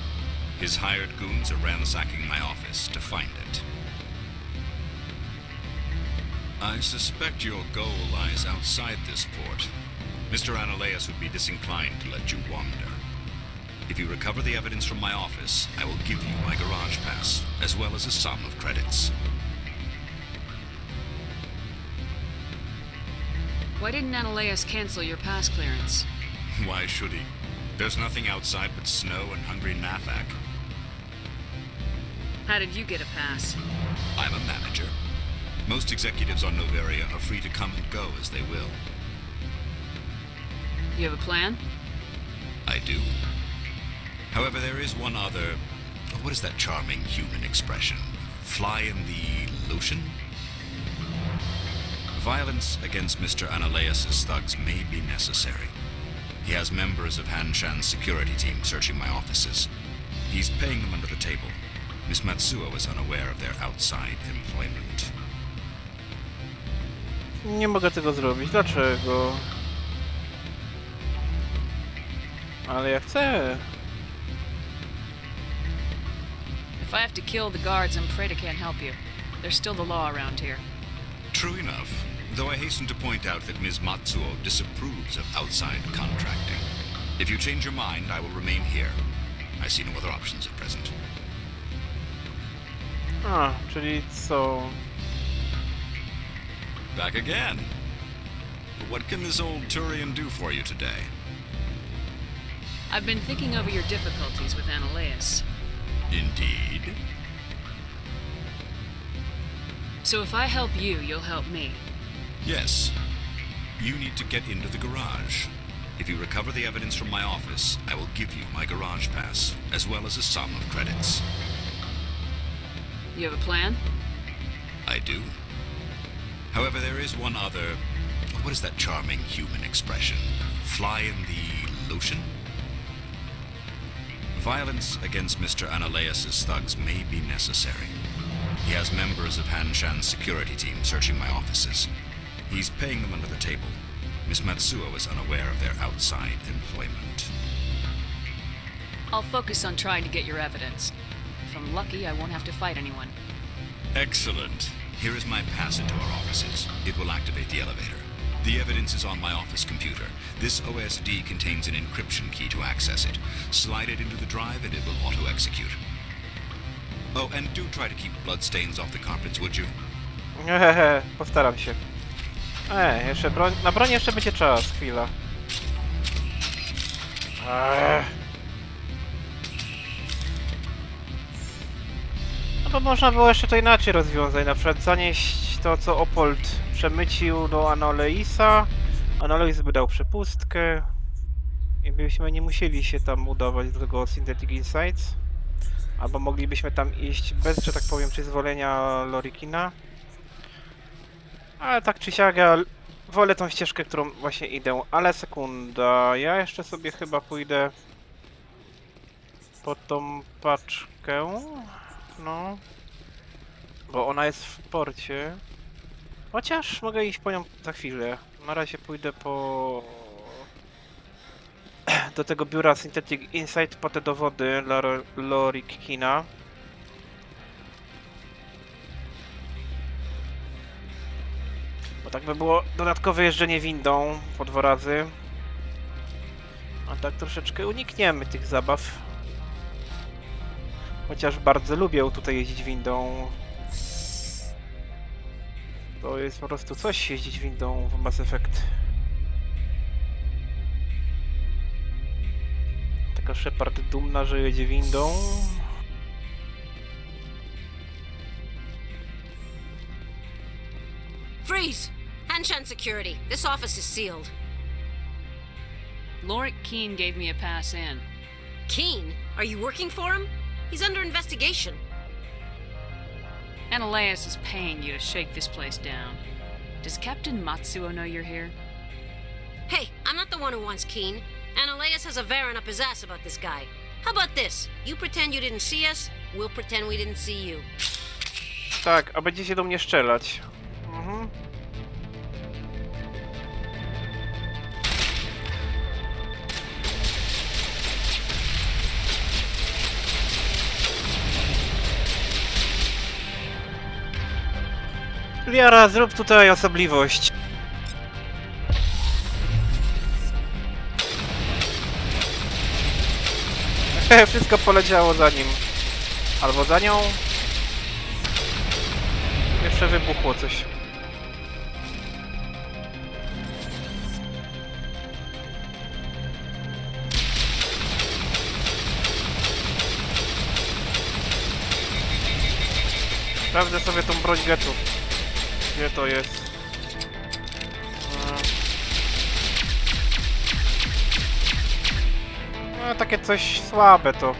His hired goons are ransacking my office to find it. I suspect your goal lies outside this port. Mr. Ananias would be disinclined to let you wander. If you recover the evidence from my office, I will give you my garage pass, as well as a sum of credits. Why didn't Ananias cancel your pass clearance? Why should he? There's nothing outside but snow and hungry Nathak. How did you get a pass? I'm a manager. Most executives on Noveria are free to come and go as they will. You have a plan? I do. However, there is one other... What is that charming human expression? Fly in the lotion? Violence against Mr. Ananias' thugs may be necessary. He has members of Han-Shan's security team searching my offices. He's paying them under the table. Miss Matsuo is unaware of their outside employment. Nie mogę tego zrobić. Dlaczego? Ale ja chcę. If I have to kill the guards, I'm afraid I can't help you. There's still the law around here. True enough, though I hasten to point out that Ms. Matsuo disapproves of outside contracting. If you change your mind, I will remain here. I see no other options at present. A, czyli co? Back again. What can this old Turian do for you today? I've been thinking over your difficulties with Ananias. Indeed. So if I help you, you'll help me. Yes. You need to get into the garage. If you recover the evidence from my office, I will give you my garage pass, as well as a sum of credits. You have a plan? I do. However, there is one other... What is that charming human expression? Fly in the lotion? Violence against Mr. Ananias' thugs may be necessary. He has members of Han-Shan's security team searching my offices. He's paying them under the table. Miss Matsuo is unaware of their outside employment. I'll focus on trying to get your evidence. If I'm lucky, I won't have to fight anyone. Excellent. Here is my pass into our offices. It will activate the elevator. The evidence is on my office computer. This OSD contains an encryption key to access it. Slide it into the drive and it will auto-execute. Oh, and do try to keep bloodstains off the carpets, would you? Hehehe, postaram się. Jeszcze broń... Na broń jeszcze będzie czas, chwila. No bo można było jeszcze to inaczej rozwiązać, na przykład zanieść to, co Opold przemycił do Ananiasa. Ananias by dał przepustkę. I byśmy nie musieli się tam udawać do tego Synthetic Insights. Albo moglibyśmy tam iść bez, że tak powiem, przyzwolenia Lorikina. Ale tak czy siak, ja wolę tą ścieżkę, którą właśnie idę. Ale sekunda, ja jeszcze sobie chyba pójdę po tą paczkę. No. Bo ona jest w porcie. Chociaż mogę iść po nią za chwilę. Na razie pójdę po... do tego biura Synthetic Insight po te dowody dla Lorikina. Bo tak by było dodatkowe jeżdżenie windą po 2 razy. A tak troszeczkę unikniemy tych zabaw. Chociaż bardzo lubię tutaj jeździć windą. To jest po prostu coś jeździć windą w Mass Effect. Taka Shepard dumna, że jedzie windą. Freeze! Han-Shan security. This office is sealed. Lorik Keene gave me a pass in. Keene? Are you working for him? He's under investigation. Ananias is paying you to shake this place down. Does Captain Matsuo know you're here? Hey, I'm not the one who wants Keene. Ananias has a Varen up his ass about this guy. How about this? You pretend you didn't see us, we'll pretend we didn't see you. Tak, a będziecie do mnie strzelać. Liara, zrób tutaj osobliwość. Wszystko poleciało za nim. Albo za nią. Jeszcze wybuchło coś. Sprawdzę sobie tą broń getów. Gdzie to jest? No, takie coś słabe to.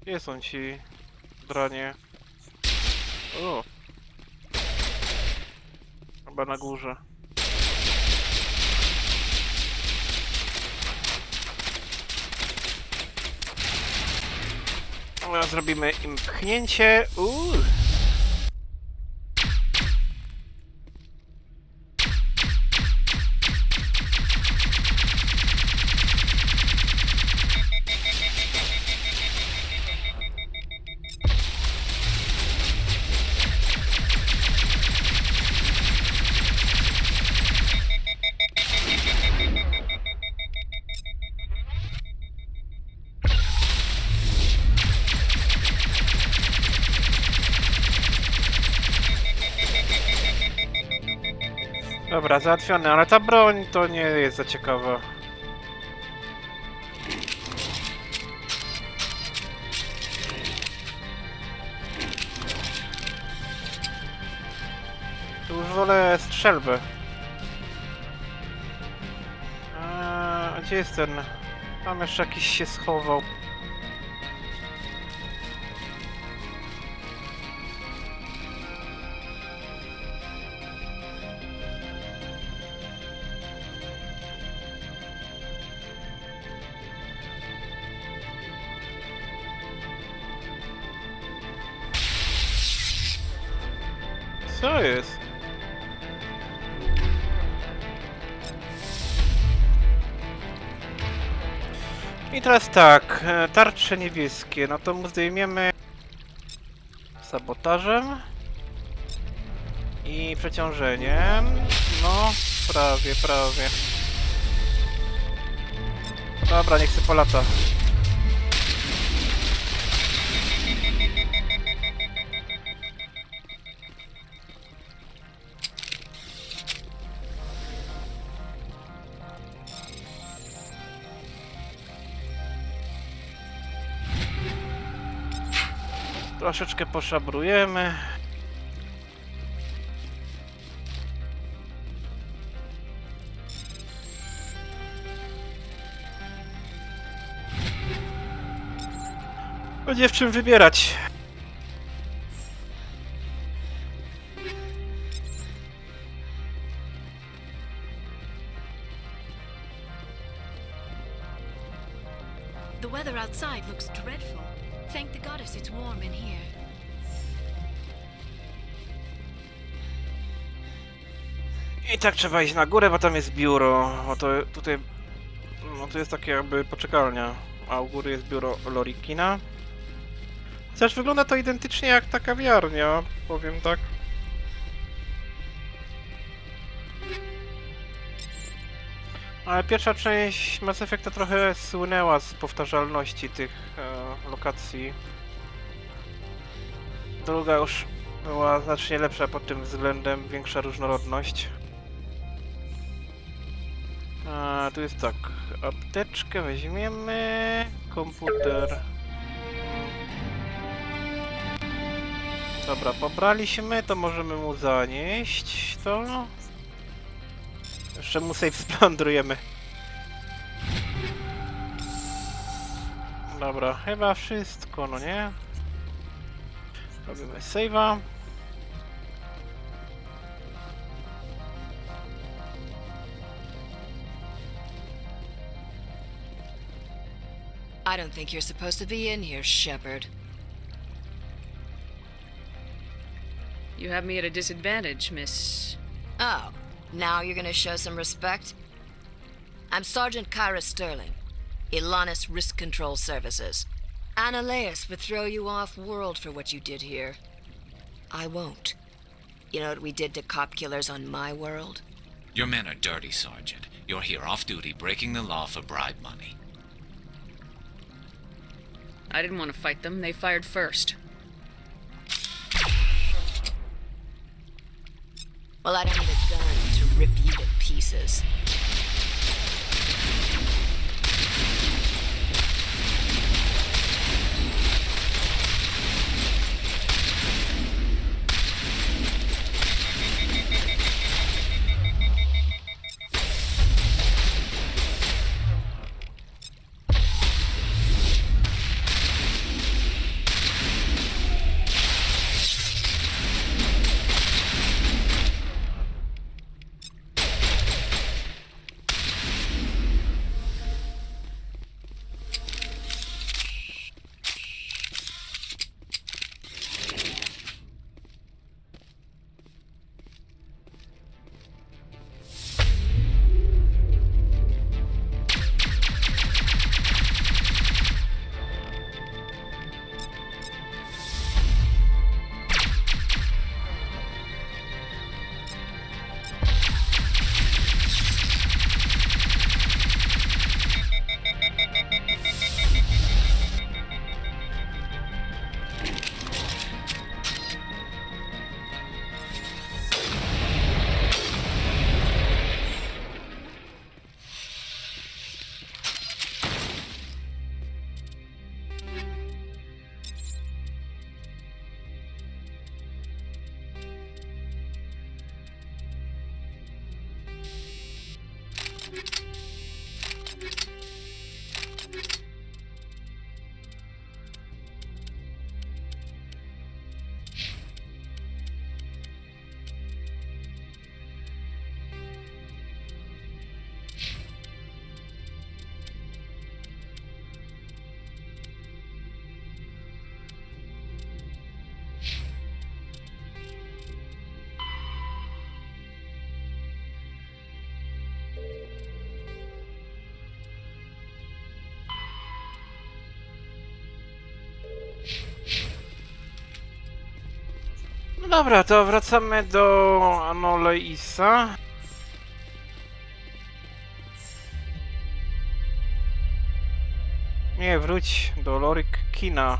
Gdzie są ci dranie? O! Chyba na górze. Dobra, zrobimy im pchnięcie. Dobra, załatwione, ale ta broń to nie jest za ciekawa. Tu już wolę strzelbę. A gdzie jest ten? Tam jeszcze jakiś się schował. Co jest? I teraz tak, tarcze niebieskie, no to mu zdejmiemy sabotażem i przeciążeniem. No, prawie. Dobra, niech się polata. Troszeczkę poszabrujemy. Będzie w czym wybierać. The weather outside looks dreadful. Thank the goddess it's warm in here. I tak trzeba iść na górę, bo tam jest biuro. Bo to tutaj... No to jest takie jakby poczekalnia. A u góry jest biuro Lorikina. Chociaż wygląda to identycznie jak ta kawiarnia, powiem tak. Ale pierwsza część Mass Effecta trochę słynęła z powtarzalności tych lokacji. Druga już była znacznie lepsza pod tym względem, większa różnorodność. Tu jest tak, apteczkę weźmiemy, komputer. Dobra, pobraliśmy, to możemy mu zanieść to. Jeszcze mu save splądrujemy. Dobra, chyba wszystko, no nie? Robimy save'a. I don't think you're supposed to be in here, Shepard. You have me at a disadvantage, Miss... Oh, now you're gonna show some respect? I'm Sergeant Kyra Sterling, Ilanis Risk Control Services. Annaleus would throw you off-world for what you did here. I won't. You know what we did to cop killers on my world? Your men are dirty, Sergeant. You're here off-duty, breaking the law for bribe money. I didn't want to fight them. They fired first. Well, I don't need a gun to rip you to pieces. No dobra, to wracamy do Anoleisa. Nie, wróć do Lorik Kina.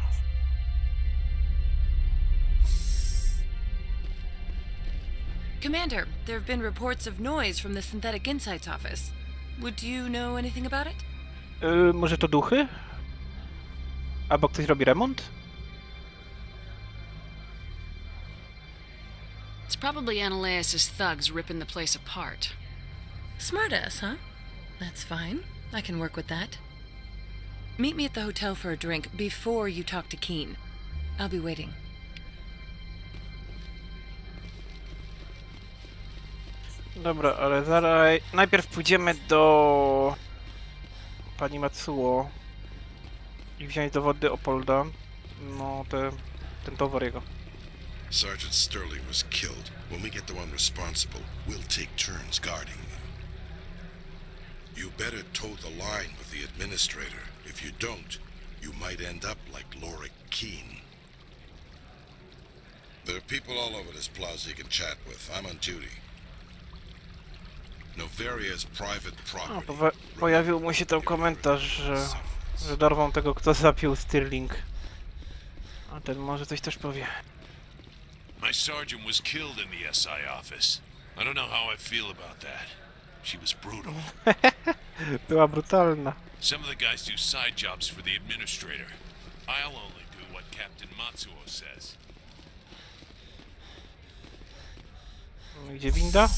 Commander, there have been reports of noise from the Synthetic Insights office. Would you know anything about it? Może to duchy? Albo ktoś robi remont? It's probably Annaleus' thugs ripping the place apart. Smartass, huh? That's fine. I can work with that. Meet me at the hotel for a drink before you talk to Keen. I'll be waiting. Dobra, ale zaraz... Najpierw pójdziemy do... pani Matsuo i wziąć dowody Opolda. No, ten towar jego. Sergeant Sterling was killed. When we get the one responsible, we'll take turns guarding them. You better toe the line with the administrator. If you don't, you might end up like Lorik Keen. There are people all over this plaza you can chat with. I'm on duty. Noveria's private property. Pojawił mu się tam komentarz, że dorwą tego, kto zabił Sterling. A ten może coś też powie. My sergeant was killed in the SI office. I don't know how I feel about that. She was brutal. Była brutalna. Some of the guys do side jobs for the administrator. I'll only do what Captain Matsuo says. Gdzie winda?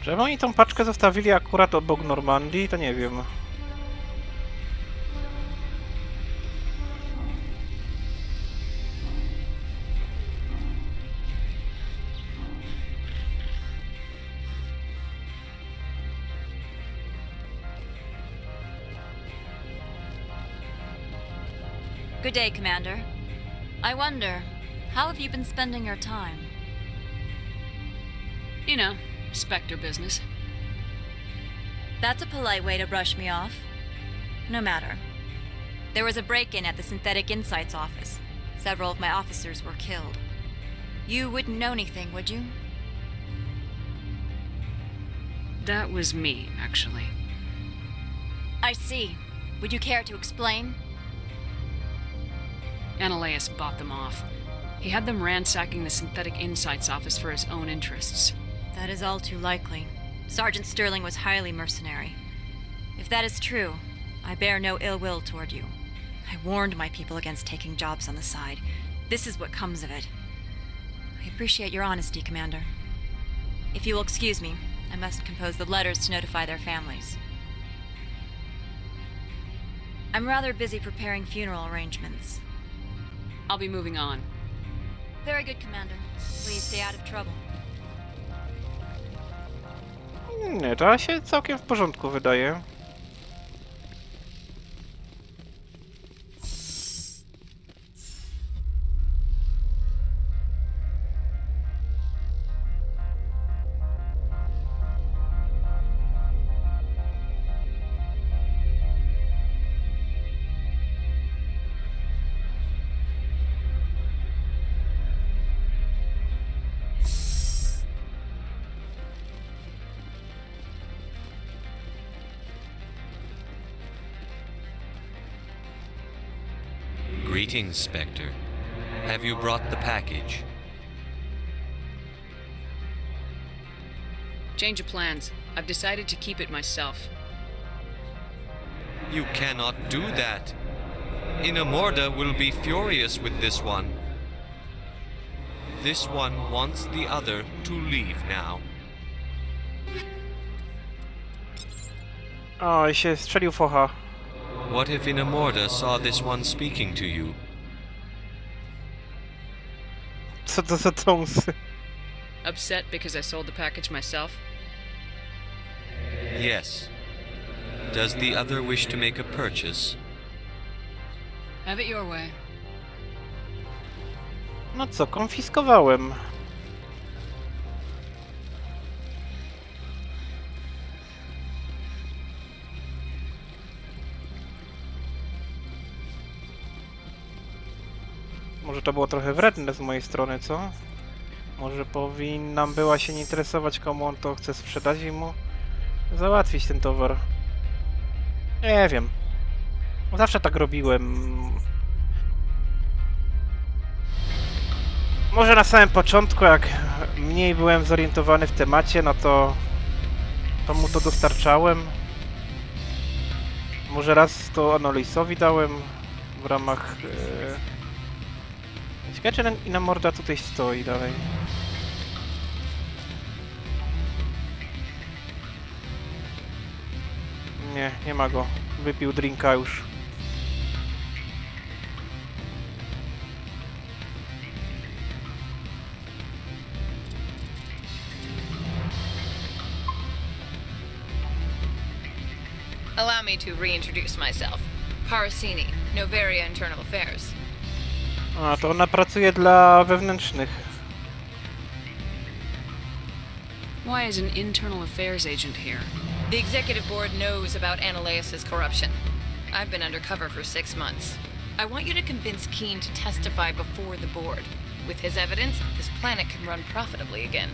Czemu oni tą paczkę zostawili akurat obok Normandii, to nie wiem. Good day, Commander. I wonder, how have you been spending your time? You know, Spectre business. That's a polite way to brush me off. No matter. There was a break-in at the Synthetic Insights office. Several of my officers were killed. You wouldn't know anything, would you? That was me, actually. I see. Would you care to explain? Ananias bought them off. He had them ransacking the Synthetic Insights office for his own interests. That is all too likely. Sergeant Sterling was highly mercenary. If that is true, I bear no ill will toward you. I warned my people against taking jobs on the side. This is what comes of it. I appreciate your honesty, Commander. If you will excuse me, I must compose the letters to notify their families. I'm rather busy preparing funeral arrangements. I'll be moving on. Very good, Commander. Please stay out of trouble. Nie, to się całkiem w porządku wydaje. Greetings, Spectre. Have you brought the package? Change of plans. I've decided to keep it myself. You cannot do that. Inamorda will be furious with this one. This one wants the other to leave now. O, i się strzelił focha. What if Inamorda saw this one speaking to you? Co to za tąsy? Upset because I sold the package myself? Yes. Does the other wish to make a purchase? Have it your way. No co, konfiskowałem. Może to było trochę wredne z mojej strony, co? Może powinnam była się nie interesować, komu on to chce sprzedać i mu załatwić ten towar. Nie wiem. Zawsze tak robiłem. Może na samym początku, jak mniej byłem zorientowany w temacie, no to mu to dostarczałem. Może raz to Anolisowi dałem w ramach... Ciekawe, czy Inamorda tutaj stoi dalej. Nie, nie ma go. Wypił drinka już. Allow me to reintroduce myself. Parasini, Noveria Internal Affairs. A, to ona pracuje dla wewnętrznych. Why is an internal affairs agent here? The executive board knows about Ananias' corruption. I've been undercover for 6 months. I want you to convince Keen to testify before the board. With his evidence, this planet can run profitably again.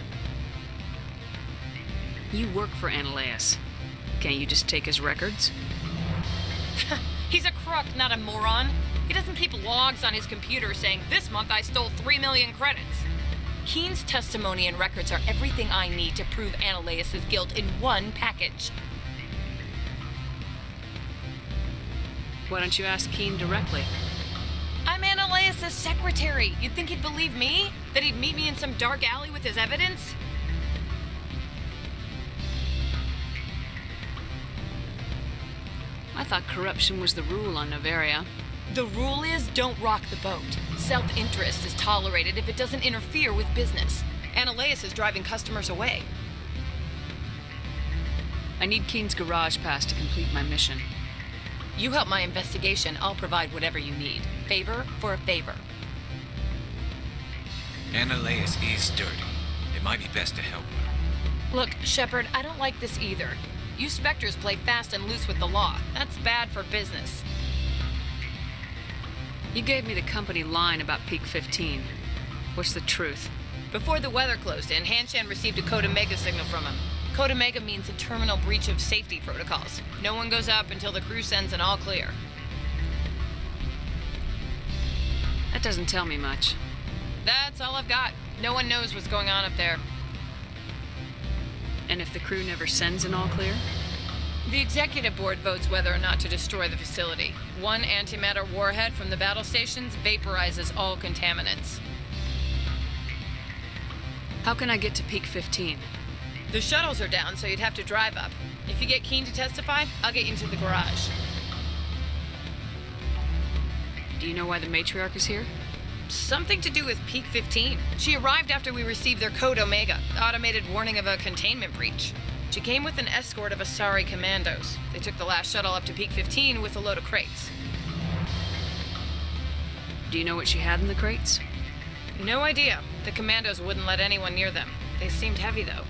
You work for Ananias. Can't you just take his records? He's a crook, not a moron. He doesn't keep logs on his computer saying, "This month I stole 3 million credits." Keen's testimony and records are everything I need to prove Ananias' guilt in one package. Why don't you ask Keen directly? I'm Ananias' secretary. You'd think he'd believe me? That he'd meet me in some dark alley with his evidence? thought corruption was the rule on Noveria. The rule is don't rock the boat. Self-interest is tolerated if it doesn't interfere with business. Annaleus is driving customers away. I need Keen's garage pass to complete my mission. You help my investigation, I'll provide whatever you need. Favor for a favor. Annaleus is dirty. It might be best to help her. Look, Shepard, I don't like this either. You Spectres play fast and loose with the law. That's bad for business. You gave me the company line about Peak 15. What's the truth? Before the weather closed in, Hanshan received a Code Omega signal from him. Code Omega means a terminal breach of safety protocols. No one goes up until the crew sends an all clear. That doesn't tell me much. That's all I've got. No one knows what's going on up there. And if the crew never sends an all clear? The executive board votes whether or not to destroy the facility. One antimatter warhead from the battle stations vaporizes all contaminants. How can I get to Peak 15? The shuttles are down, so you'd have to drive up. If you get Keen to testify, I'll get you into the garage. Do you know why the matriarch is here? Something to do with Peak 15. She arrived after we received their Code Omega, the automated warning of a containment breach. She came with an escort of Asari commandos. They took the last shuttle up to Peak 15 with a load of crates. Do you know what she had in the crates? No idea. The commandos wouldn't let anyone near them. They seemed heavy, though.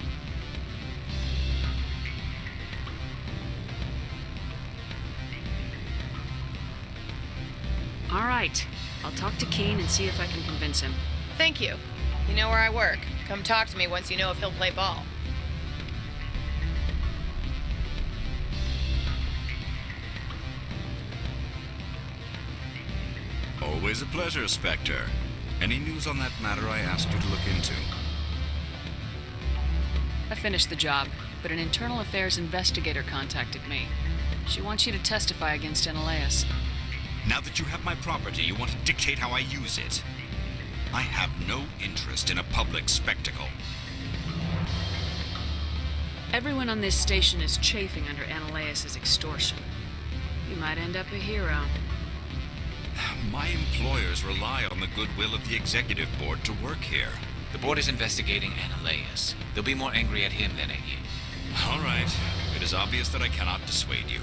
All right. I'll talk to Keen and see if I can convince him. Thank you. You know where I work. Come talk to me once you know if he'll play ball. Always a pleasure, Spectre. Any news on that matter I asked you to look into? I finished the job, but an internal affairs investigator contacted me. She wants you to testify against Annaleus. Now that you have my property, you want to dictate how I use it. I have no interest in a public spectacle. Everyone on this station is chafing under Annaleus' extortion. You might end up a hero. My employers rely on the goodwill of the executive board to work here. The board is investigating Annaleus. They'll be more angry at him than at you. All right. It is obvious that I cannot dissuade you.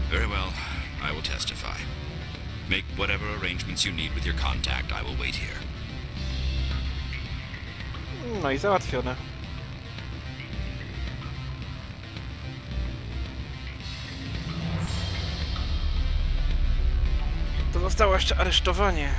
Very well. I will testify. Make whatever arrangements you need with your contact. I will wait here. No i załatwione. To zostało jeszcze aresztowanie.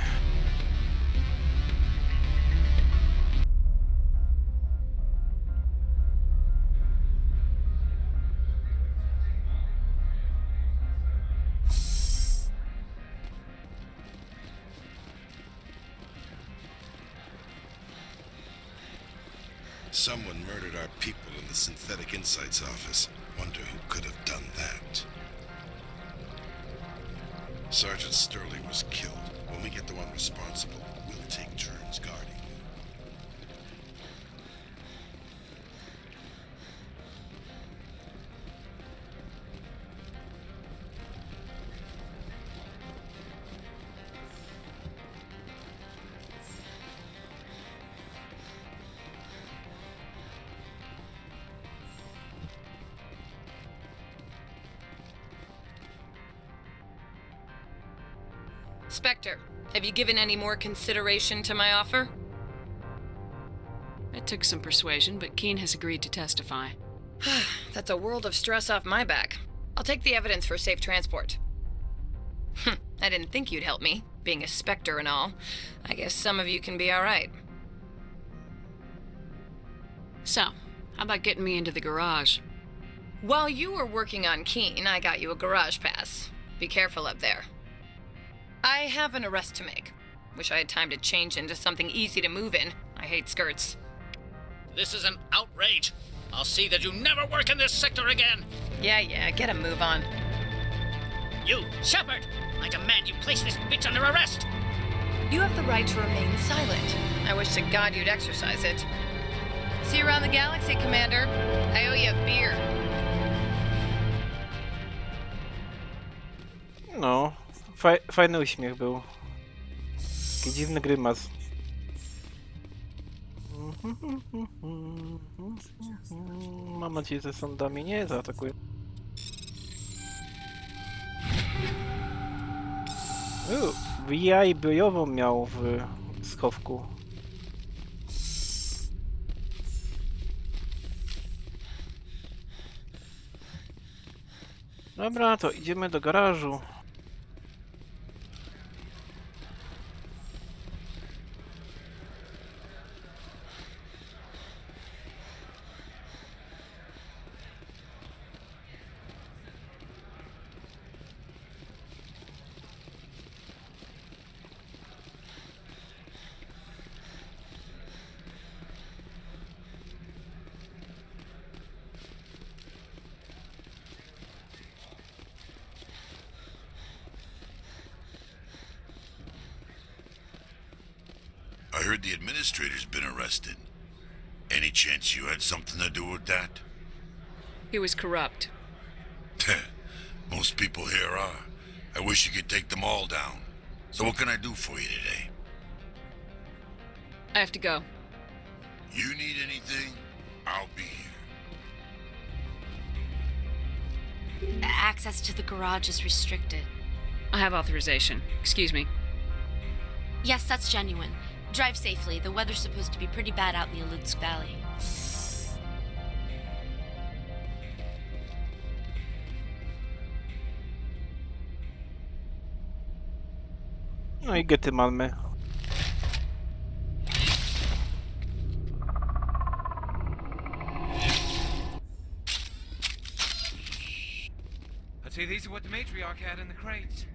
Someone murdered our people in the Synthetic Insights office. Wonder who could have done that. Sergeant Sterling was killed. When we get the one responsible, we'll take turns guarding. Spectre, have you given any more consideration to my offer? It took some persuasion, but Keen has agreed to testify. That's a world of stress off my back. I'll take the evidence for safe transport. I didn't think you'd help me, being a Spectre and all. I guess some of you can be alright. So, how about getting me into the garage? While you were working on Keen, I got you a garage pass. Be careful up there. I have an arrest to make. Wish I had time to change into something easy to move in. I hate skirts. This is an outrage. I'll see that you never work in this sector again. Yeah, get a move on. You, Shepard! I demand you place this bitch under arrest! You have the right to remain silent. I wish to God you'd exercise it. See you around the galaxy, Commander. I owe you a beer. No, fajny uśmiech był. Taki dziwny grymas. Mam nadzieję, że sądami nie zaatakują. VI bojową miał w schowku. Dobra, to idziemy do garażu. I heard the administrator's been arrested. Any chance you had something to do with that? He was corrupt. Most people here are. I wish you could take them all down. So what can I do for you today? I have to go. You need anything? I'll be here. Access to the garage is restricted. I have authorization. Excuse me. Yes, that's genuine. Drive safely. The weather's supposed to be pretty bad out in the Alutsk Valley. No i gety mamy. I'd say these are what the matriarch had in the crates.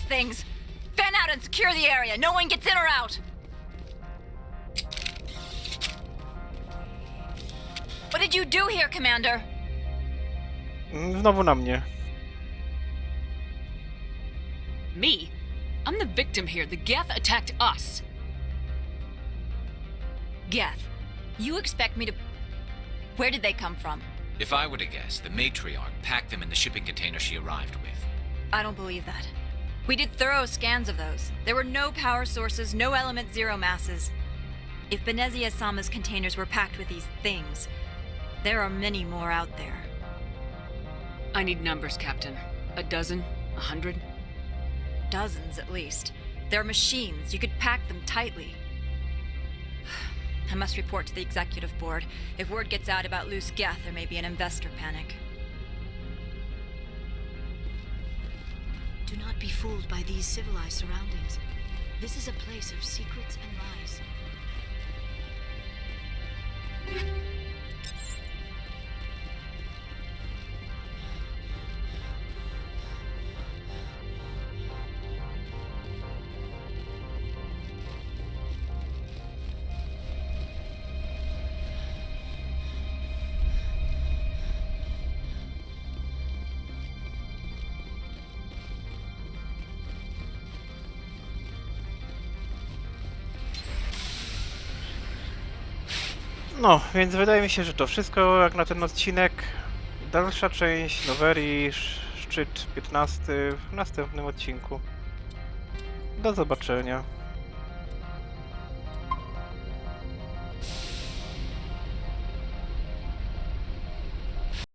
Things! Fan out and secure the area. No one gets in or out. What did you do here, Commander? Znowu na mnie. Me? I'm the victim here. The Geth attacked us. Geth, you expect me to... Where did they come from? If I were to guess, the matriarch packed them in the shipping container she arrived with. I don't believe that. We did thorough scans of those. There were no power sources, no element zero masses. If Benezia Sama's containers were packed with these things, there are many more out there. I need numbers, Captain. A dozen? 100? Dozens, at least. They're machines. You could pack them tightly. I must report to the executive board. If word gets out about loose Geth, there may be an investor panic. Do not be fooled by these civilized surroundings. This is a place of secrets and lies. No, więc wydaje mi się, że to wszystko jak na ten odcinek. Dalsza część Noverii, szczyt 15 w następnym odcinku. Do zobaczenia.